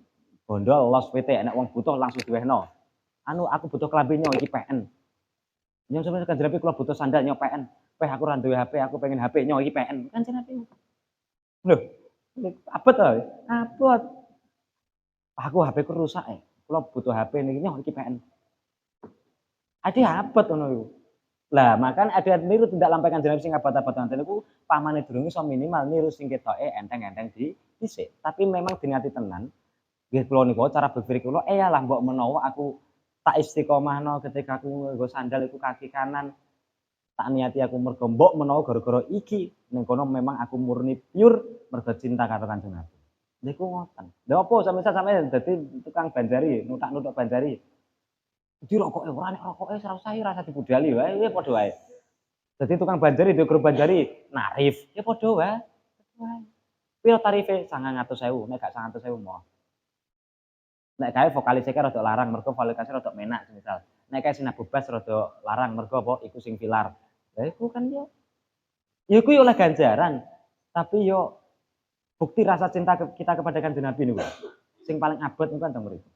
bondo los WT, nek wong butuh langsung diwehno. Anu aku butuh klambi nyo iki PN. Nyo sampe Kanjeng Nabi kula butuh sandal nyo PN. Peh aku ra duwe HP, aku pengen HP nyo iki PN. Kanjeng Nabi. Lho, abot to? Abot. Aku HP ku rusak kula butuh HP niki nyo iki PN. Ade abot ngono iku. Lah, makan ada niru tindak lampah Kanjeng Nabi sing abot-abot ngoten niku pamane durung iso minimal niru sing ketoke enteng-enteng dhisik. Tapi memang diniati tenan. Nggih kula niku cara berpikir kula lah mbok menawa aku tak istiqomahno ketika aku nggo sandal iku kaki kanan. Tak niati aku mergo mbok menawa gara-gara iki ning kono memang aku murni pure mergo cinta karo Kanjeng Nabi. Niku ngoten. Lha opo semisal sampeyan dadi tukang banjari, nuthak-nuthuk banjari. Dirokoke ora nek rokoke ora usah rasa dibudali wae, ya padha wae. Dadi tukang banjari duwe grup banjari, narif, ya padha wae. Piro tarife? 900.000, nek gak 900.000 moh. Nek kae vokalis iki rada larang mergo vokalisé rada menak semisal. Nek kae Sinabu Bass rada larang mergo apa? Iku sing pilar. Lah iku kan yo iku yo oleh ganjaran. Tapi yo bukti rasa cinta kita kepada Kanjeng Nabi niku. Sing paling abot niku kan teng mriku.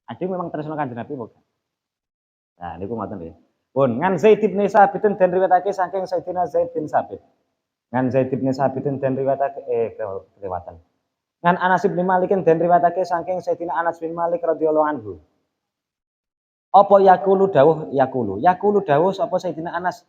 Ade memang tresno Kanjeng Nabi kok. Nah, niku ngoten nggih. Pun ngan Zaid bin Sabit den riwayatake saking Sayyidina Zaid bin Sabit. Ngan Zaid bin Sabit den riwayatake kelewatan. Ngan Anas bin Malik den riwayatake saking Sayyidina Anas bin Malik radhiyallahu anhu. Apa yaqulu dawuh yaqulu. Yaqulu dawuh sapa Sayyidina Anas.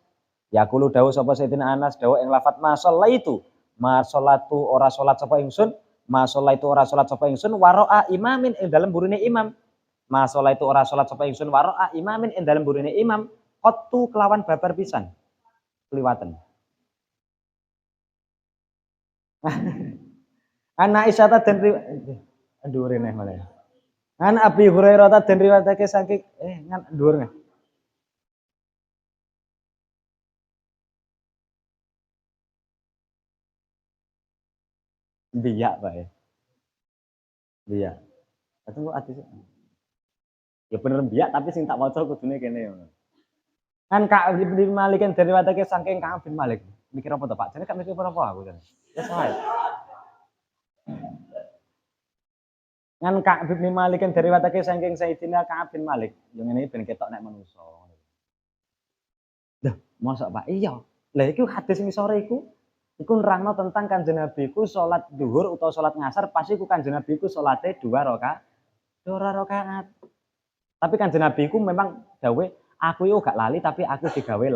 Yaqulu dawuh sapa Sayyidina Anas dawuh ing lafat ma shallaitu. Ma sholatu ora salat sapa ingsun. Ma sholaitu ora salat sapa ingsun wara'a imamin ing dalem burine imam. Masalah itu ora salat sapa ingsun wara'a imamin ing dalem burine imam qattu kelawan babar pisan. Kliwaten. Ana Aisyah den ndhuwure neh malah. An Abi Hurairah den riwayatake saking ngan ndhuwur neh. Biyak bae. Biyak. Atau adus. Ya bener biyak tapi sing tak waca kudune kene ngono. Kan Ka'ab bin Malik kan diriwayatake saking Ka'ab bin Malik. Mikir apa to, Pak? Jane gak mikir apa aku jane. Wis wae. Kan Ka'ab bin Malik kan diriwayatake saking Sayyidina Ka'ab bin Malik. Yo ngene ben ketok nek manusa. Lah, mosok Pak? Iya. Lah iku hadis ngisore iku nerangno tentang Kanjeng Nabi ku salat zuhur utawa salat ngasar pas iku Kanjeng Nabi ku salate 2 rakaat. Tapi Kanjeng Nabi ku memang dawuh, aku yo gak lali tapi aku digawe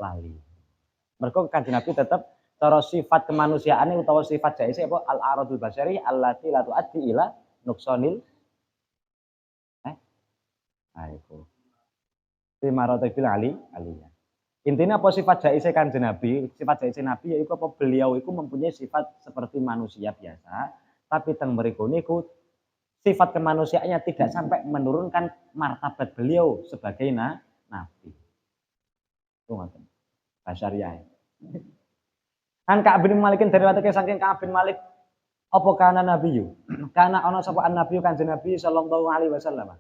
lali. Mergo Kanjeng Nabi tetep cara sifat kemanusiaane utawa sifat jaise apa al-aradul basyari allati la tuaddi ila nuqsanil iku. Fi maratibil aliyah. Intinya apa sifat jaise Kanjeng Nabi? Sifat jaise Nabi yaiku apa beliau itu mempunyai sifat seperti manusia biasa, tapi teng mriku niku sifat kemanusiaannya tidak sampai menurunkan martabat beliau sebagai nabi. Itu ngoten. Basyariah. Kan Ka'ab bin Malikin dari watake saking Ka'ab bin Malik apa kana nabiyu? Kana ana sapa an-nabiyu Kanjeng Nabi sallallahu alaihi wasallam.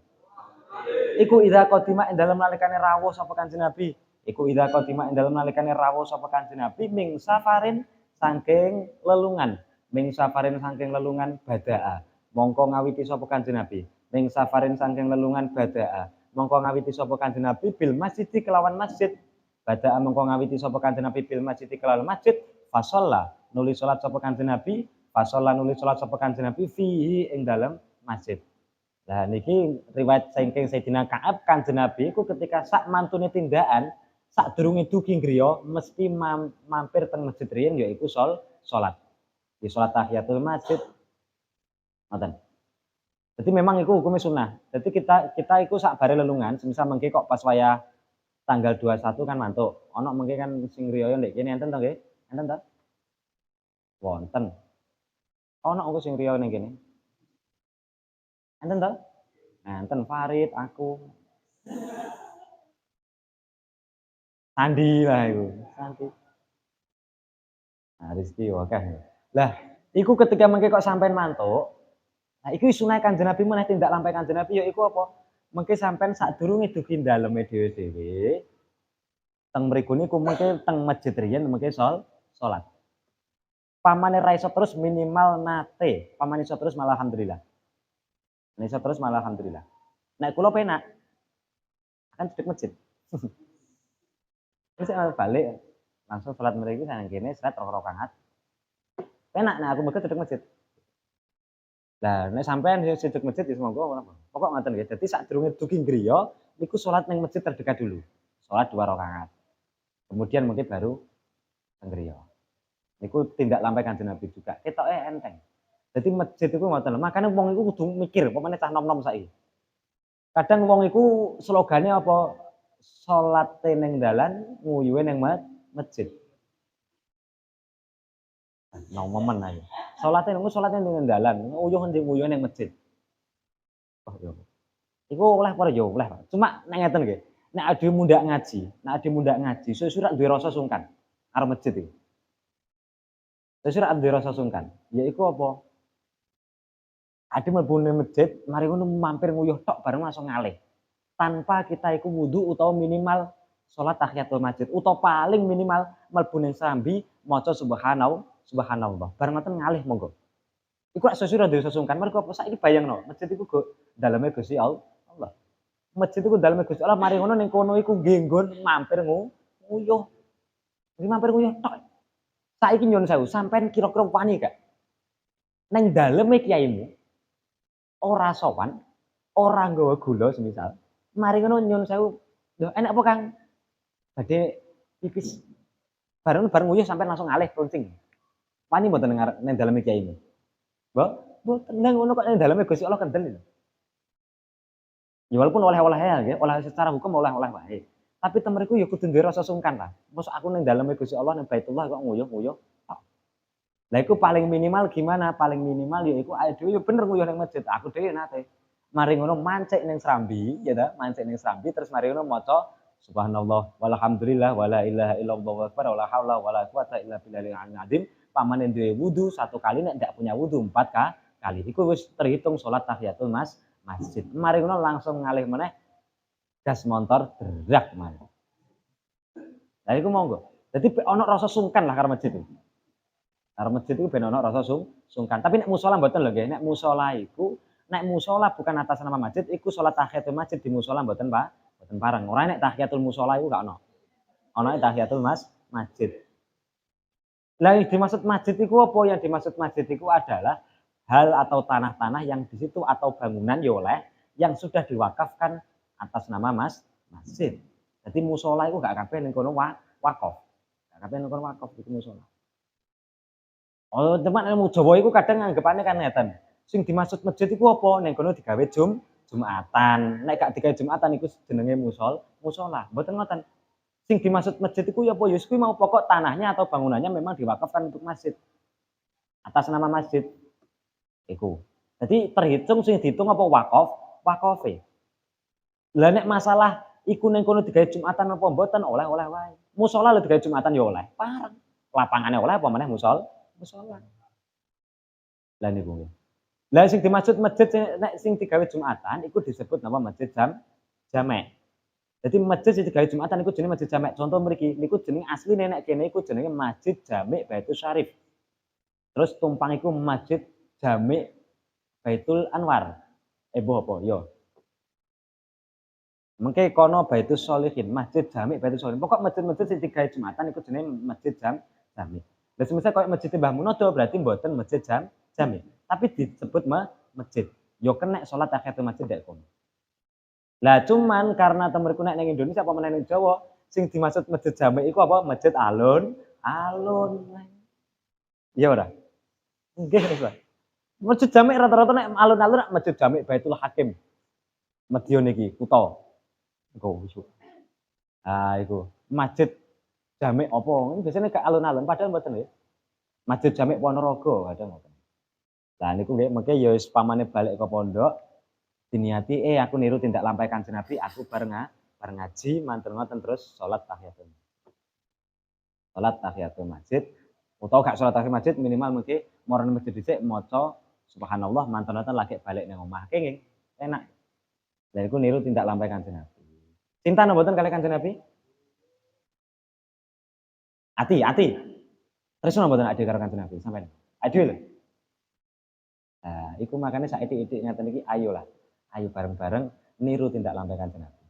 Iku idza qadima ing dalem nalikane rawuh sapa Kanjeng Nabi. Iku idza qadima ing dalem nalikane rawuh sapa Kanjeng Nabi ming safarin saking lelungan. Ming safarin saking lelungan badaa. Mongko ngawiti sapa Kanjeng Nabi. Ming safarin saking lelungan badaa. Mongko ngawiti sapa Kanjeng Nabi bil masjid kelawan masjid. Badaa mongko ngawiti sapa Kanjeng Nabi bil masjid kelawan masjid. Fasalla nuli salat sapa Kanjeng Nabi. Fasalla nuli salat sapa Kanjeng Nabi fihi ing dalem masjid. Nah niki riwayat saking Sayyidina Ka'ab Kanjeng Nabi iku ketika sak mantune tindakan sak durunge dugi griya mesti mampir teng masjid riyen yaiku salat. Di salat tahiyatul masjid. Ngoten. Jadi memang iku hukumnya sunnah. Jadi kita iku sak bare lelungan, semisal mengke kok pas wayah tanggal 21 kan mantuk. Ono mengke kan sing riyo ndek kene enten to nggih? Enten to? Wonten. Ono engko sing riyo ning kene. Enten to? Enten Farid, aku. Sandi lah iku, Sandi. Nah, Rizki wakah. Lah, iku ketika mengke kok sampean mantuk, nah iku sunah Kanjeng Nabi meneh tindak lampah Kanjeng Nabi ya iku apa? Mengke sampean sadurunge dugi daleme dhewe-dhewe. Teng mriku niku mengke teng masjid riyen mengke salat. Pamane ra iso terus minimal nate, pamane iso terus malah alhamdulillah. Nek iso terus malah alhamdulillah. Nek kula penak kan cedek masjid. Terus balik langsung salat mriki sanang kene sret rakaat. Penak nek aku mengke cedek masjid. Lah nek sampean yo cedek masjid ya monggo pokok ngoten nggih. Dadi sadurunge dugi griya niku salat ning masjid terdekat dulu. Salat 2 rakaat. Kemudian mungkin baru teng griya. Niku tindak lampah Kanjeng Nabi juga. Ketoke enteng. Jadi masjid iku ngoten lho. Makane wong iku kudu mikir, pemene cah nom-nom saiki. Kadang wong iku slogane apa? Salate ning dalan, nguyuhe ning masjid. Nomomen ae. Salate ning dalan, nguyuhe ning masjid. Oh yo. Iku oleh apa yo oleh. Cuma nek ngeten nggih. Nek ade mundak ngaji, sesuk rak duwe rasa sungkan karo masjid iki. Sesuk rak duwe rasa sungkan. Yaiku apa? Ade mlebu ning masjid, mari ngono mampir nguyuh tok bareng langsung ngalih. Tanpa kita iku wudu utawa minimal salat tahiyatul masjid utawa paling minimal mlebu ning sambi maca subhanallah. Bareng ngoten ngalih monggo. Iku rak sesuk rak duwe rasa sungkan. Mergo apa saiki bayangno, masjid iku go daleme Gusti Allah. Masjid iku daleme Gusti Allah, mari ngono ning kono iku nggih nggon mampir nguyuh. Iki mampir nguyuh tok. Saiki nyuwun sewu, sampean kira-kira wani gak? Ning daleme kiaimu ora sowan, ora nggawa gula semisal. Mari ngono nyuwun sewu, lho enak apa Kang? Badhe pipis. Bareng nguyuh sampean langsung ngalih runcing. Wani mboten ning daleme kiaimu? Mboten ning ngono kok ning daleme Gusti Allah kendel. Ya walaupun oleh-oleh ya nggih, oleh secara hukum oleh-oleh wae. Tapi temeriku ya kudu duwe rasa sungkan lah. Mosok aku ning daleme Gusti Allah ning Baitullah kok nguyuh-nguyuh. Lah iku paling minimal gimana? Paling minimal ya iku awake dhewe ya bener nguyuh ning masjid. Aku dhewe nate. Mari ngono mancik ning srambi, ya ta, mancik ning srambi terus mari ngono maca subhanallah walhamdulillah wala ilaha illallah wallahu akbar wala haula wala quwata illa billahil aliyil azim. Pamane duwe wudu 1 kali, nek ndak punya wudu 4 kali. Iku wis terhitung salat tahiyatul masjid. Mari ngono langsung ngalih meneh gas motor derak meneh. Lah iku monggo. Dadi ana rasa sungkan lah karo masjid iku. Karo masjid iku ben ana rasa sungkan. Tapi nek musala mboten lho nggih. Nek musala bukan atas nama masjid iku salat tahiyatul masjid di musala mboten Pak. Mboten pareng. Ora nek tahiyatul musala iku gak ono. Ono tahiyatul masjid. Lah yang dimaksud masjid iku apa? Yang dimaksud masjid iku adalah hal atau tanah-tanah yang di situ atau bangunan ya oleh yang sudah diwakafkan atas nama masjid. Jadi musala itu gak kabeh ning kono wakaf. Katanya kon wakaf iku musala. Oh, teman ilmu Jawa iku kadang anggapane kan ngeten. Sing dimaksud masjid iku apa? Ning kono digawe Jumatan. Nek gak digawe Jumatan iku jenenge musala. Mboten ngoten. Sing dimaksud masjid iku ya apa? Ya kuwi mau pokok tanahnya atau bangunannya memang diwakafkan untuk masjid. Atas nama masjid. Iku. Jadi terhitung sing dihitung apa wakofe. Lah nek masalah iku ning kono digawe Jumatan apa mboten oleh-oleh wae. Musala lho digawe Jumatan ya oleh. Pareng. Lapangane oleh apa meneh musala. Lah niku nggih. Lah sing dimaksud masjid nek sing digawe Jumatan iku disebut napa masjid jamek. Jadi masjid sing digawe Jumatan iku jenenge masjid jamek. Contoh mriki niku jeneng asline nek kene iku jenenge Masjid Jamek Baitul Syarif. Terus tumpang iku Masjid Jamek Baitul Anwar. Boh apa? Yo. Mengke kono Baitul Sholihin, Masjid Jamek Baitul Sholihin. Pokok masjid-masjid sing digawe Jumatan iku jenenge Masjid Jamek. Lah semisal koyo Masjid Mbah Munodo berarti mboten Masjid Jamek, tapi disebut masjid. Yo kenek salat tahiyatul masjid dek kono. Lah cuman karena temeriku nek ning Indonesia apa meneh ning Jawa, sing dimaksud Masjid Jamek iku apa? Masjid alun. Iya ora? Nggih, Pak. Masjid Jamek rata-rata nek alun-alun Masjid Jamek Baitul Hakim. Madiun iki kutha. Iku. Iku. Masjid Jamek apa? Biasane gak alun-alun padahal mboten nggih. Masjid Jamek Ponorogo kadang ngoten. Lah niku nggih mengke ya wis pamane balik ke pondok diniati aku niru tindak lampah Kanjeng Nabi, aku bareng ngaji manten ngoten terus salat tahiyatul masjid. Utawa gak salat tahiyatul masjid minimal mengki moro masjid dhisik maca subhanallah manten ngoten lagi balik ning omah. Nggih enak. Lah iku niru tindak lampah Kanjeng Nabi. Cinta napa mboten kalih Kanjeng Nabi? Ati. Tresno mboten ade karo Kanjeng Nabi sampeyan? Ade lho. Nah, iku makane saithik-ithik ngeten iki ayo bareng-bareng niru tindak lampah Kanjeng Nabi.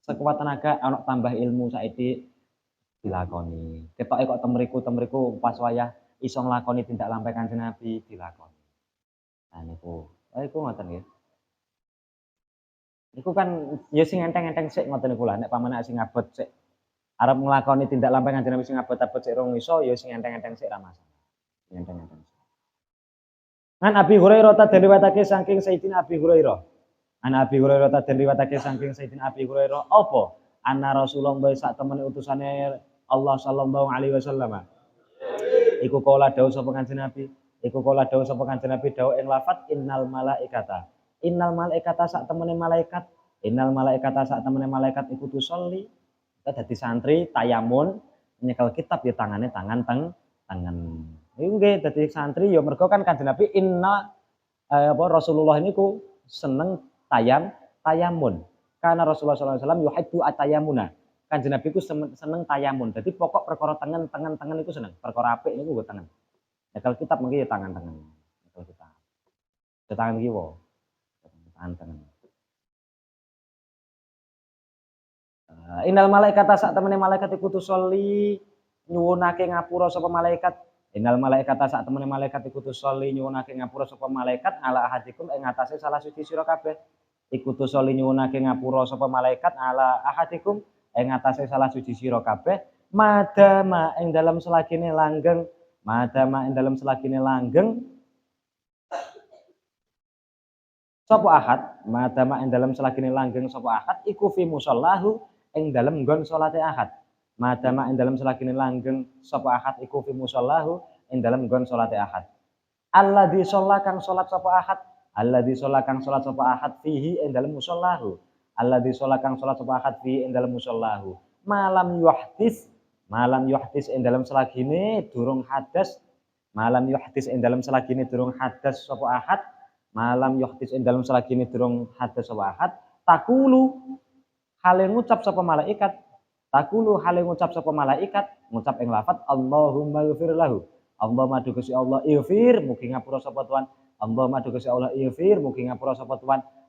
Sekuat tenaga ana tambah ilmu saithik dilakoni. Ketoke kok temriku pas wayah iso nglakoni tindak lampah Kanjeng Nabi dilakoni. Nah niku. Iku ngoten nggih. Iku kan ya sing enteng-enteng sik ngoten niku lah nek pamane sing abot sik arep nglakoni tindak lampah Kanjeng Nabi sing abot-abot sik rong iso ya sing enteng-enteng sik ra masalah. Enteng-enteng. An Abi Hurairah ta diriwayatake saking Sayyidina Abi Hurairah. An Abi Hurairah ta diriwayatake saking Sayyidina Abi Hurairah apa? Anna Rasulullah sak temene utusane Allah sallallahu alaihi wasallam. Iku kala dawuh sapa Kanjeng Nabi. Dawuh ing lafaz innal malaikata. Innal malaikata sak temene malaikat iku tusolli. Kita dadi santri tayamun nyekel kitab ya tangane tangan. Iku nggih dadi santri ya mergo kan Kanjeng Nabi Rasulullah niku seneng tayamun. Karena Rasulullah sallallahu alaihi wasallam yuhibbu atayamuna. Kanjeng Nabi ku seneng tayamun. Dadi pokok perkara tengen iku seneng. Perkara apik niku nggo tengen. Nyekel kitab mengki ya tangan. Nyekel kitab. Ya tangan kiwa. Tangan. Innal malaikata sak temene malaikat iku tusolli nyuwunake ngapura sapa malaikat. Innal malaikata sak temene malaikat iku tusolli nyuwunake ngapura sapa malaikat ala ahadikum ing atase salah suci sira kabeh. Iku tusolli nyuwunake ngapura sapa malaikat ala ahadikum ing atase salah suci sira kabeh madama ing dalam selagine langgeng sapa ahad madama ing dalam selagine langgeng sapa ahad iku fi musallahu ing dalem nggon salate ahad. Madama ing dalem selagine langgeng sapa ahad iku fi musallahu ing dalem nggon salate ahad. Alladzi shalla kang salat sapa ahad. Fihi ing dalem musallahu. Fihi ing dalem musallahu. Malam yuhdis ing dalem selagine durung hadas. Sapa ahad. Takulu hale ngucap sapa malaikat ngucap ing lafaz Allahumma ighfir lahu. Allahumma dukusi Allah ighfir mugi ngapura sapa Tuhan.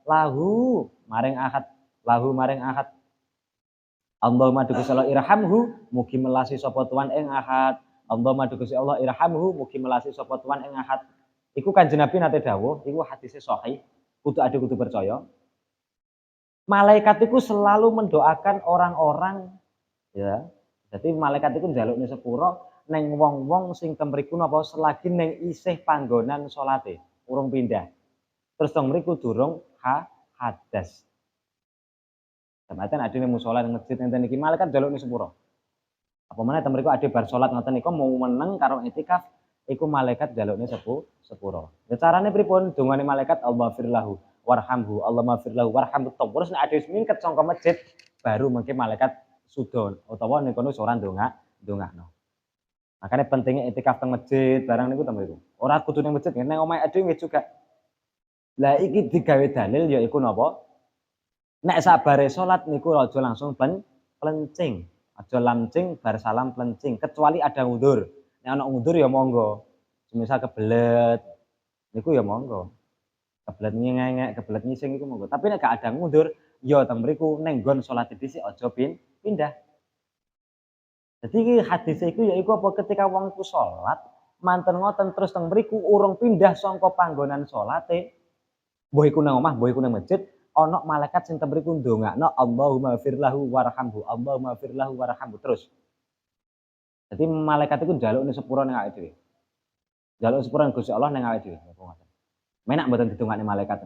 Lahu maring ahad. Allahumma dukusi Allah irhamhu mugi melasi sapa Tuhan ing ahad. Iku Kanjeng Nabi nate dawuh, iku hadise sahih, kudu percaya. Malaikat itu selalu mendoakan orang-orang ya Dadi malaikat iku njalukne sepura ning wong-wong sing temriku napa selagi ning isih panggonan salate, urung pindah. Terus teng mriku durung hadas. Jamaatan ade ning musala ning masjid enten iki malaikat njalukne sepura. Apa meneh teng mriku ade bar salat ngoten niku mau meneng karo itikaf iku malaikat njalukne sepura. Ya carane pripun? Dongane malaikat Allahumma lahu warhamhu, Allahumma lahu warhamhu. Terus nek ade mingket saka masjid baru mengke malaikat sudon utawa ning kono ora ndongakno. Makanya pentingnya itikaf teng masjid barang niku teng mriku. Ora kudu ning masjid, ning omahe ade nggih juga. Lah iki digawe dalil ya iku napa? Nek sabare salat niku aja langsung plencing. Aja lancing bar salam plencing, kecuali ada uzur. Nek ana uzur ya monggo. Semisal kebelet niku ya monggo. Kebelet ngengek, kebelet ngising iku monggo. Tapi nek gak ada uzur, ya teng mriku ning nggon salat dhisik aja pindah. Jadi iki hadis iku ya iku apa ketika wong iku salat manten ngoten terus teng mriku urung pindah saka panggonan salate, mbuh iku nang omah, mbuh iku nang masjid, ana malaikat sing teng mriku ndongakno Allahumma lahu warhamhu, Allahumma lahu warhamhu terus. Jadi malaikat iku njalukne sepura ning awake dhewe. Njaluk sepura Gusti Allah ning awake dhewe. Menak mboten didongakne malaikat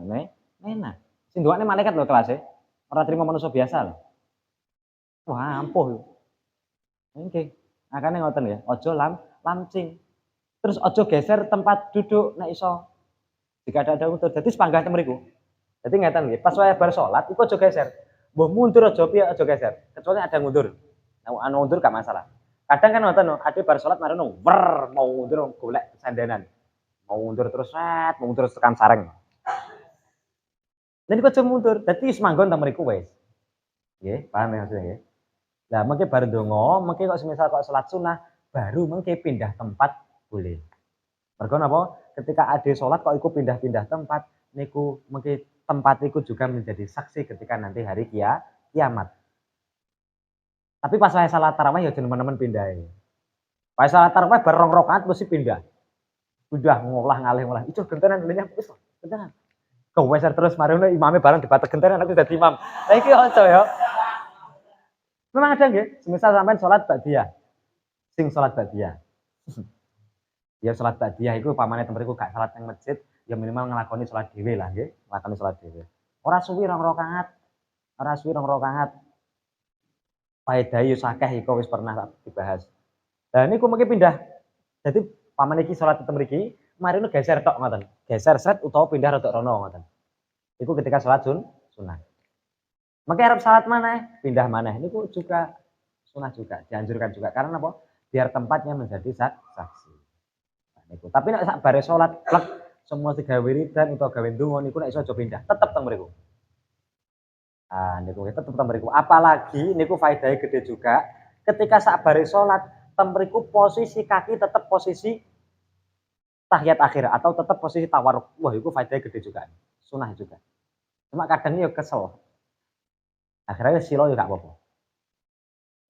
menak. Sing ndongakne malaikat lho kelase. Ora trimo manusa biasa lho. Wah, ampuh. Nggih. Makane ngoten ya, aja lancing. Terus aja geser tempat duduk nek iso. Jika ada utur, dadi sepanggah teng mriku. Dadi ngeten nggih, pas wae bar salat iku aja geser. Mbah mundur aja piye aja geser, kecuali ada ngundur. Nek anu ngundur gak masalah. Kadang kan ngoten no, ade bar salat marono wer mau ngundur golek sandanan. Mau ngundur terus mau ngundur tekan sareng. Lha niku aja mundur, dadi wis manggon teng mriku wis. Nggih, paham ya maksudnya nggih? Lah mengke bar ndonga, mengke kok semisal kok salat sunah, baru mengke pindah tempat boleh. Mergo napa? Ketika ade salat kok iku pindah-pindah tempat, niku mengke tempat iku juga menjadi saksi ketika nanti hari kiamat. Tapi pas saya salat tarawih ya temen-temen pindahe. Pas salat tarawih bar 2 rakaat mesti pindah. Udah ngolah ngalih ngolah. Itu gentenan dulunya wis gentenan. Keweser terus marine imame bareng dibatek gentenan aku dadi imam. Lah iki aja ya. Memang ada nggih, semisal sampean salat ba'diyah. Sing salat ba'diyah. Ya salat ba'diyah iku pamane teng mriku gak salat nang masjid, ya minimal nglakoni salat dhewe lah nggih, nglakoni salat dhewe. Ora suwi 2 rakaat. Ora suwi 2 rakaat. Faedahe yo akeh iku wis pernah dibahas. Lah niku mengki pindah. Dadi pamane iki salat teng mriki, marine geser tok ngoten. Geser set utawa pindah rada rono ngoten. Iku ketika salat sunah. Mengki arep salat maneh, pindah maneh. Niku juga sunah juga, dianjurkan juga. Karena apa? Biar tempatnya menjadi saksi. Nah, niku. Tapi nek sak bare salat plek semua digawe wiridan utawa gawe ndonga niku nek iso aja pindah, tetep teng mriku. Ah, niku tetep teng mriku. Apalagi niku faedahe gede juga. Ketika sak bare salat, teng mriku posisi kaki tetep posisi tahiyat akhir atau tetep posisi tawarruk. Wah, iku faedahe gede juga. Sunah juga. Cuma kadang yo kesel. Akhirnya silo ya gak apa-apa.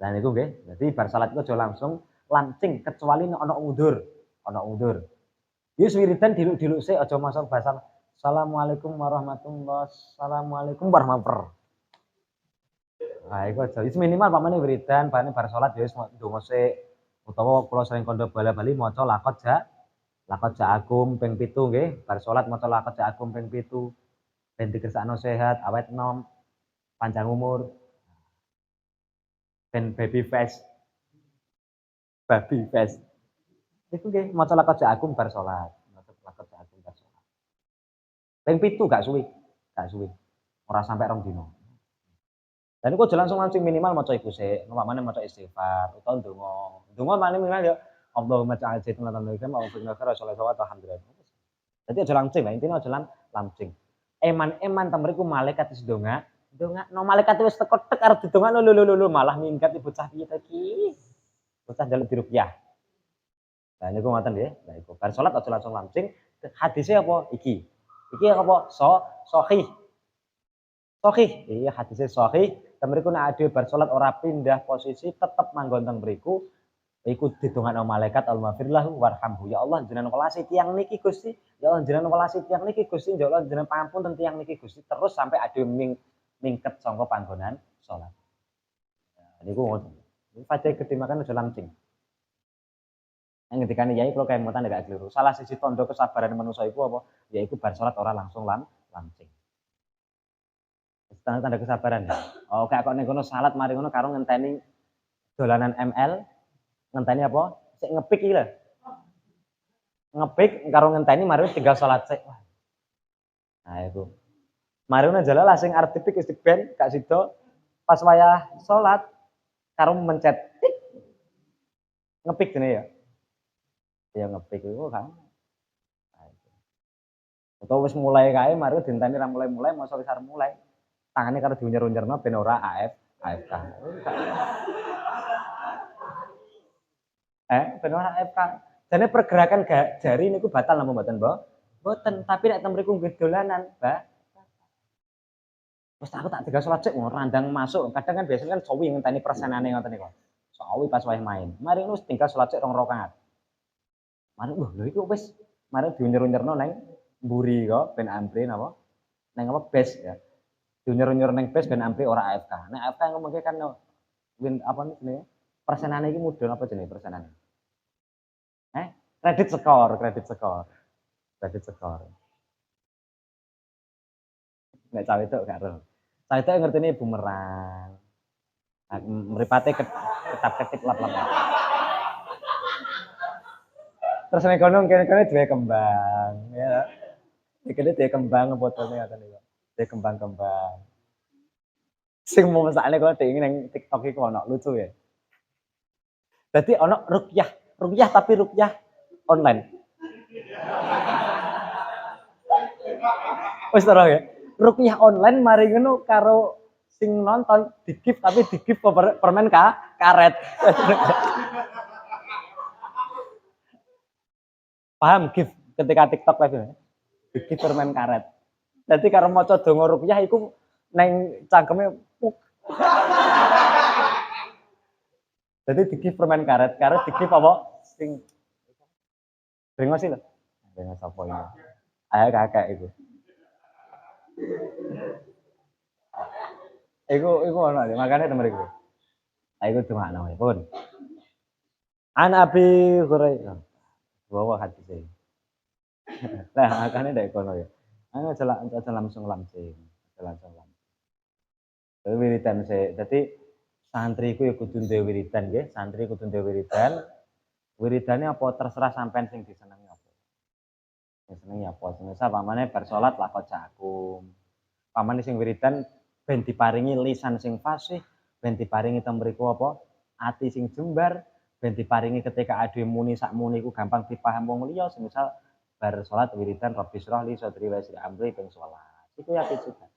Lah niku nggih, dadi bar salat iku aja langsung lancing kecuali nek ana undur, ana undur. Wis wiridan diluk-diluk sik aja masuk bahasan Assalamualaikum warahmatullahi Assalamualaikum warahmatullahi. Nah, iku aja. Wis minimal pamane wiridan, pamane bar salat ya wis ndonga sik utawa kula sering kandha bala-bali maca lakot ja'akum ping 7 nggih, bar salat maca lakot ja'akum ping 7 ben dikersakno sehat, awet enom. Panjang umur, ben baby face, baby face. Itu nggih maca laqad ja'akum bar salat, maca laqad ja'akum bar salat. Ping 7 gak suwi, ora sampai 2 dina. Dan iku aja langsung lancing minimal maca iku sik, umpamane maca istighfar utawa ndonga. Ndonga minimal ya Allahumma ja'al zaitun wa fina khaira sholawat alhamdulillah. Jadi aja lancing lah, intine aja lancing. Eman-eman teng mriku malaikat wis ndongakno malaikat wis teko tek arep didongakno lho malah minggat bocah piye ta iki. Bocah njaluk diruqyah. Lah niku ngoten nggih. Lah iku bar salat aja langsung lancing. Hadise apa? Iki. Iki apa? Sahih. Sahih. Iya hadise sahih. Teng mriku nek ade bar salat ora pindah posisi tetep manggon teng mriku. Iku didongakno malaikat Al-Maghfirlahu warhamhu. Ya Allah jenengan welasi tiyang niki Gusti. Ya Allah jenengan welasi tiyang niki Gusti. Ya Allah jenengan pangapunten tiyang niki Gusti. Terus sampai ade mingket saka panggonan salat. Nah, niku ngoten. Faedah gede makan aja lancing. Yang ngendikane yai kalau kayak mutan gak keliru. Salah sisi tondo kesabaran manusia iku apa? Yaiku bar salat ora langsung lancing. Tanda-tanda kesabaran ya. Oh, kayak kok ning kono salat mari ngono karo ngenteni dolanan ML, ngenteni apa? Sik ngepik iki lho. Ngepik karo ngenteni mari tinggal salat sik. Nah, itu. Mari ngono jalalah sing arep dipik wis diben gak sida pas wayah salat karo mencet tik ngepik dene ya. Ya ngepik iku kan. Utawa wis mulai kae mari dinteni ra mulai-mulai mosok wis arep mulai. Tangane karo diunyer-unyerno ben ora AFK. Ben ora AFK. Jane pergerakan jari niku batal napa mboten, Mbok? Mboten, tapi nek ten mriku nggih dolanan, Mbak. Wes aku tak tinggal salat sik randang masuk. Kadang kan biasanya kan sawi ngenteni persenane ngoten niku. Sawi pas wayah main. Mari ngono tinggal salat sik 2 rakaat. Mari lho iku wis mari diunyer-unyerno neng mburi kok ben ampre napa? Neng apa bes ya. Diunyer-unyer neng bes ben ampre ora AFK. Nek AFK ngomongke kan win apa jenenge? Persenane iki mudhun apa jenenge persenane? Kredit skor, kredit skor. Kredit skor. Nek cawe itu gak ero. Cawe itu ngertine bumerang. Mripate ketap-ketip lap-lap. Terus nek kono kene duwe kembang, ya. Iki duwe kembang fotone ngoten niku. Duwe kembang-kembang. Sing mau mesakne kok dhewe ning TikTok iku ono lucu ya. Dadi ono ruqyah, ruqyah tapi ruqyah online. Wis ora ya. Ruqyah online mari ngono karo sing nonton di-gift tapi di-gift permen karet. Paham gift ketika TikTok live ya? Di-gift permen karet. Dadi karo maca donga ruqyah iku neng cangkeme puk. Jadi di-gift permen karet, karet di-gift apa? Sing brengos lho. Brengos apa ini? Ayo kakek iku. Iku ono ya, makane temen iku. Iku dongakno pun. An Abi Hurairah. Bawa hati saya. Lah makane ndek kono ya. Ayo aja langsung langsing. Langsung langsing. Wiridan sik. Dadi santri ku ya kudu duwe wiridan nggih. Santri kudu duwe wiridan. Wiridane apa terserah sampean sing disenengi apa. Sing senengi apa. Semisal pamane bar salat lakon jakum. Pamane sing wiridan ben diparingi lisan sing fasih, ben diparingi temriku apa? Ati sing jembar, ben diparingi ketika ade muni sak muni iku gampang dipaham wong liya. Semisal bar salat wiridan Rabbi shrah li sadri wa yassir amri ping salat. Iku ya juga.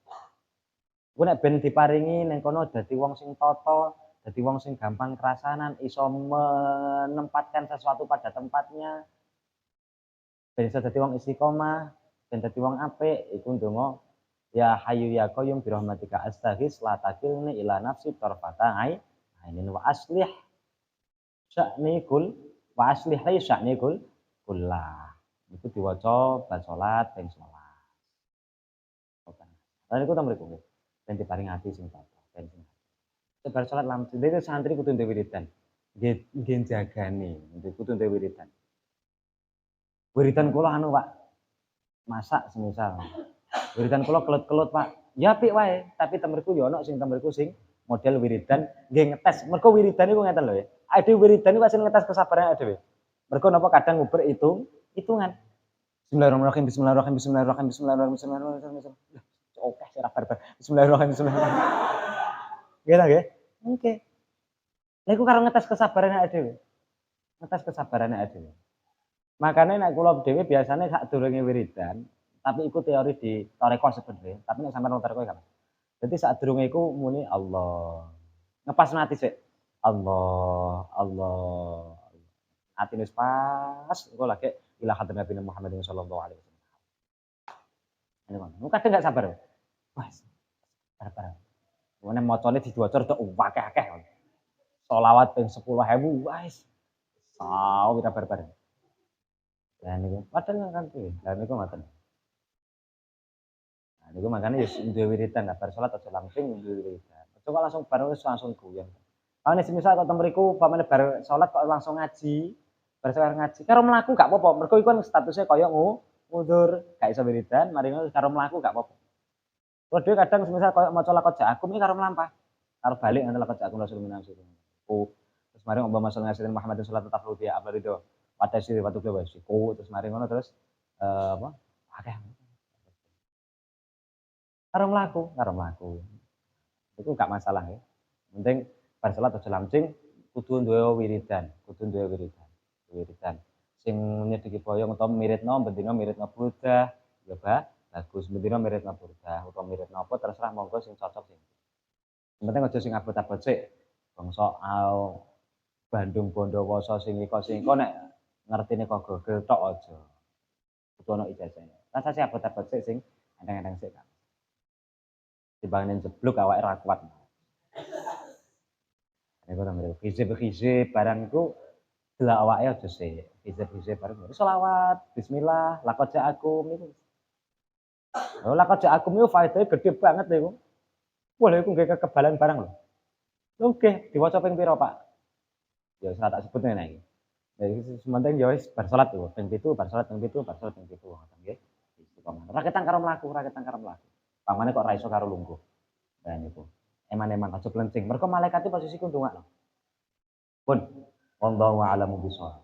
Ku nek ben diparingi ning kono dadi wong sing tata, dadi wong sing gampang kerasanan, iso menempatkan sesuatu pada tempatnya. Ben iso dadi wong istiqomah, ben dadi wong apik, iku ndonga ya hayyu ya qayyum bi rahmatika astaghits la takilni ila nafsi tarfata ainin wa aslih sya'ni kul wa aslih li sya'ni kullah. Iku diwaca bar salat ping 11. Lan iku ta mriku. Ben diparing ati sing tata, ben sing. Bar salat langsung dhewe santri kudu duwe wiridan. Nggih jagane, kudu duwe wiridan. Wiridan kula anu, Pak. Masak semisal. Wiridan kula kelut-kelut, Pak. Ya apik wae, tapi temerku ya ono sing temerku sing model wiridan nggih ngetes. Mergo wiridan iku ngeten lho ya. Ade wiridan iku asline ngetes kesabaran dhewe. Mergo napa kadang nguber hitungan. Bismillahirrahmanirrahim, bismillahirrahmanirrahim, bismillahirrahmanirrahim, bismillahirrahmanirrahim, bismillahirrahmanirrahim. Oke, ora barbar. Bismillahirrahmanirrahim, bismillahirrahmanirrahim. Nggih ta nggih? Oke. Lha iku karo ngetes kesabaran awake dhewe. Ngetes kesabaran awake dhewe. Makane nek kula dhewe biasane sadurunge wiridan, tapi iku teori di Thariqah sebenarnya, tapi nek sampeyan wong Thariqah kan. Dadi sadurunge iku muni Allah. Ngepasno ati sik. Allah, Allah. Atine wis pas, engko lagi ila hadratin Nabi Muhammadin sallallahu alaihi wasallam. Ini kadang gak sabar. Wes, sabar. Mene macane diwaca rada akeh-akeh. Sholawat ping 10.000 wis. Sawu kita barbar. Lah niku padahal kan kuwi. Lah niku ngoten. Nah niku makane ya duwe wiridan bar salat aja langsung duwe wiridan. Aja kok langsung bar wis langsung guyon. Awak nek semisal kok temriku pamane bar salat kok langsung ngaji, bar ngaji karo mlaku gak apa-apa, mergo iku kan statusnya kaya ngundur, gak iso wiridan, mari ngono karo mlaku gak apa-apa. Kulo dhewe kadang semisal kaya maca laqad ja'akum iki karo mlampah, karo balik ngono laqad ja'akum rasulun minna terus mari umpama masalah ngasilin Muhammadin sallallahu alaihi wa sallam itu pada siri watu wasiku terus mari ngono terus apa akeh karo mlaku. Iku gak masalah ya. Penting bar salat aja lancing kudu duwe wiridan, wiridan. Sing nyedhiki boyong utawa miritno bendina miritno Buddha, ya bagus. Bendina miritno Buddha utawa miritno apa terserah monggo sing cocok sing. Penting aja sing abot-abot sik. Bangsa Bandung Bondowoso sing iko nek ngertine kok gogel tok aja. Kudu ana ijazahe. Rasa sih abot-abot sik sing enteng-enteng sik. Dibanding jeblok awake ra kuat. Iku namanya hizib barang iku delok awake aja sik. Hizib barang selawat, bismillah, laqad ja'akum niku. Lho laqad ja'akum niku faedahe gedhe banget niku. Wah lha iku nggih kekebalan barang lho. Oke, diwaca ping pira, Pak? Ya wis tak sebut ngene iki. Jadi sementing ya wis bar salat yo, ping 7, bar salat ping 7, bar salat ping 7 ngoten nggih. Istiqomah. Raketan karo mlaku. Pamane kok ra iso karo lungguh. Nah niku. Eman-eman aja plencing. Mergo malaikate posisiku ndongakno. Pun wallahu a'lamu bishawab.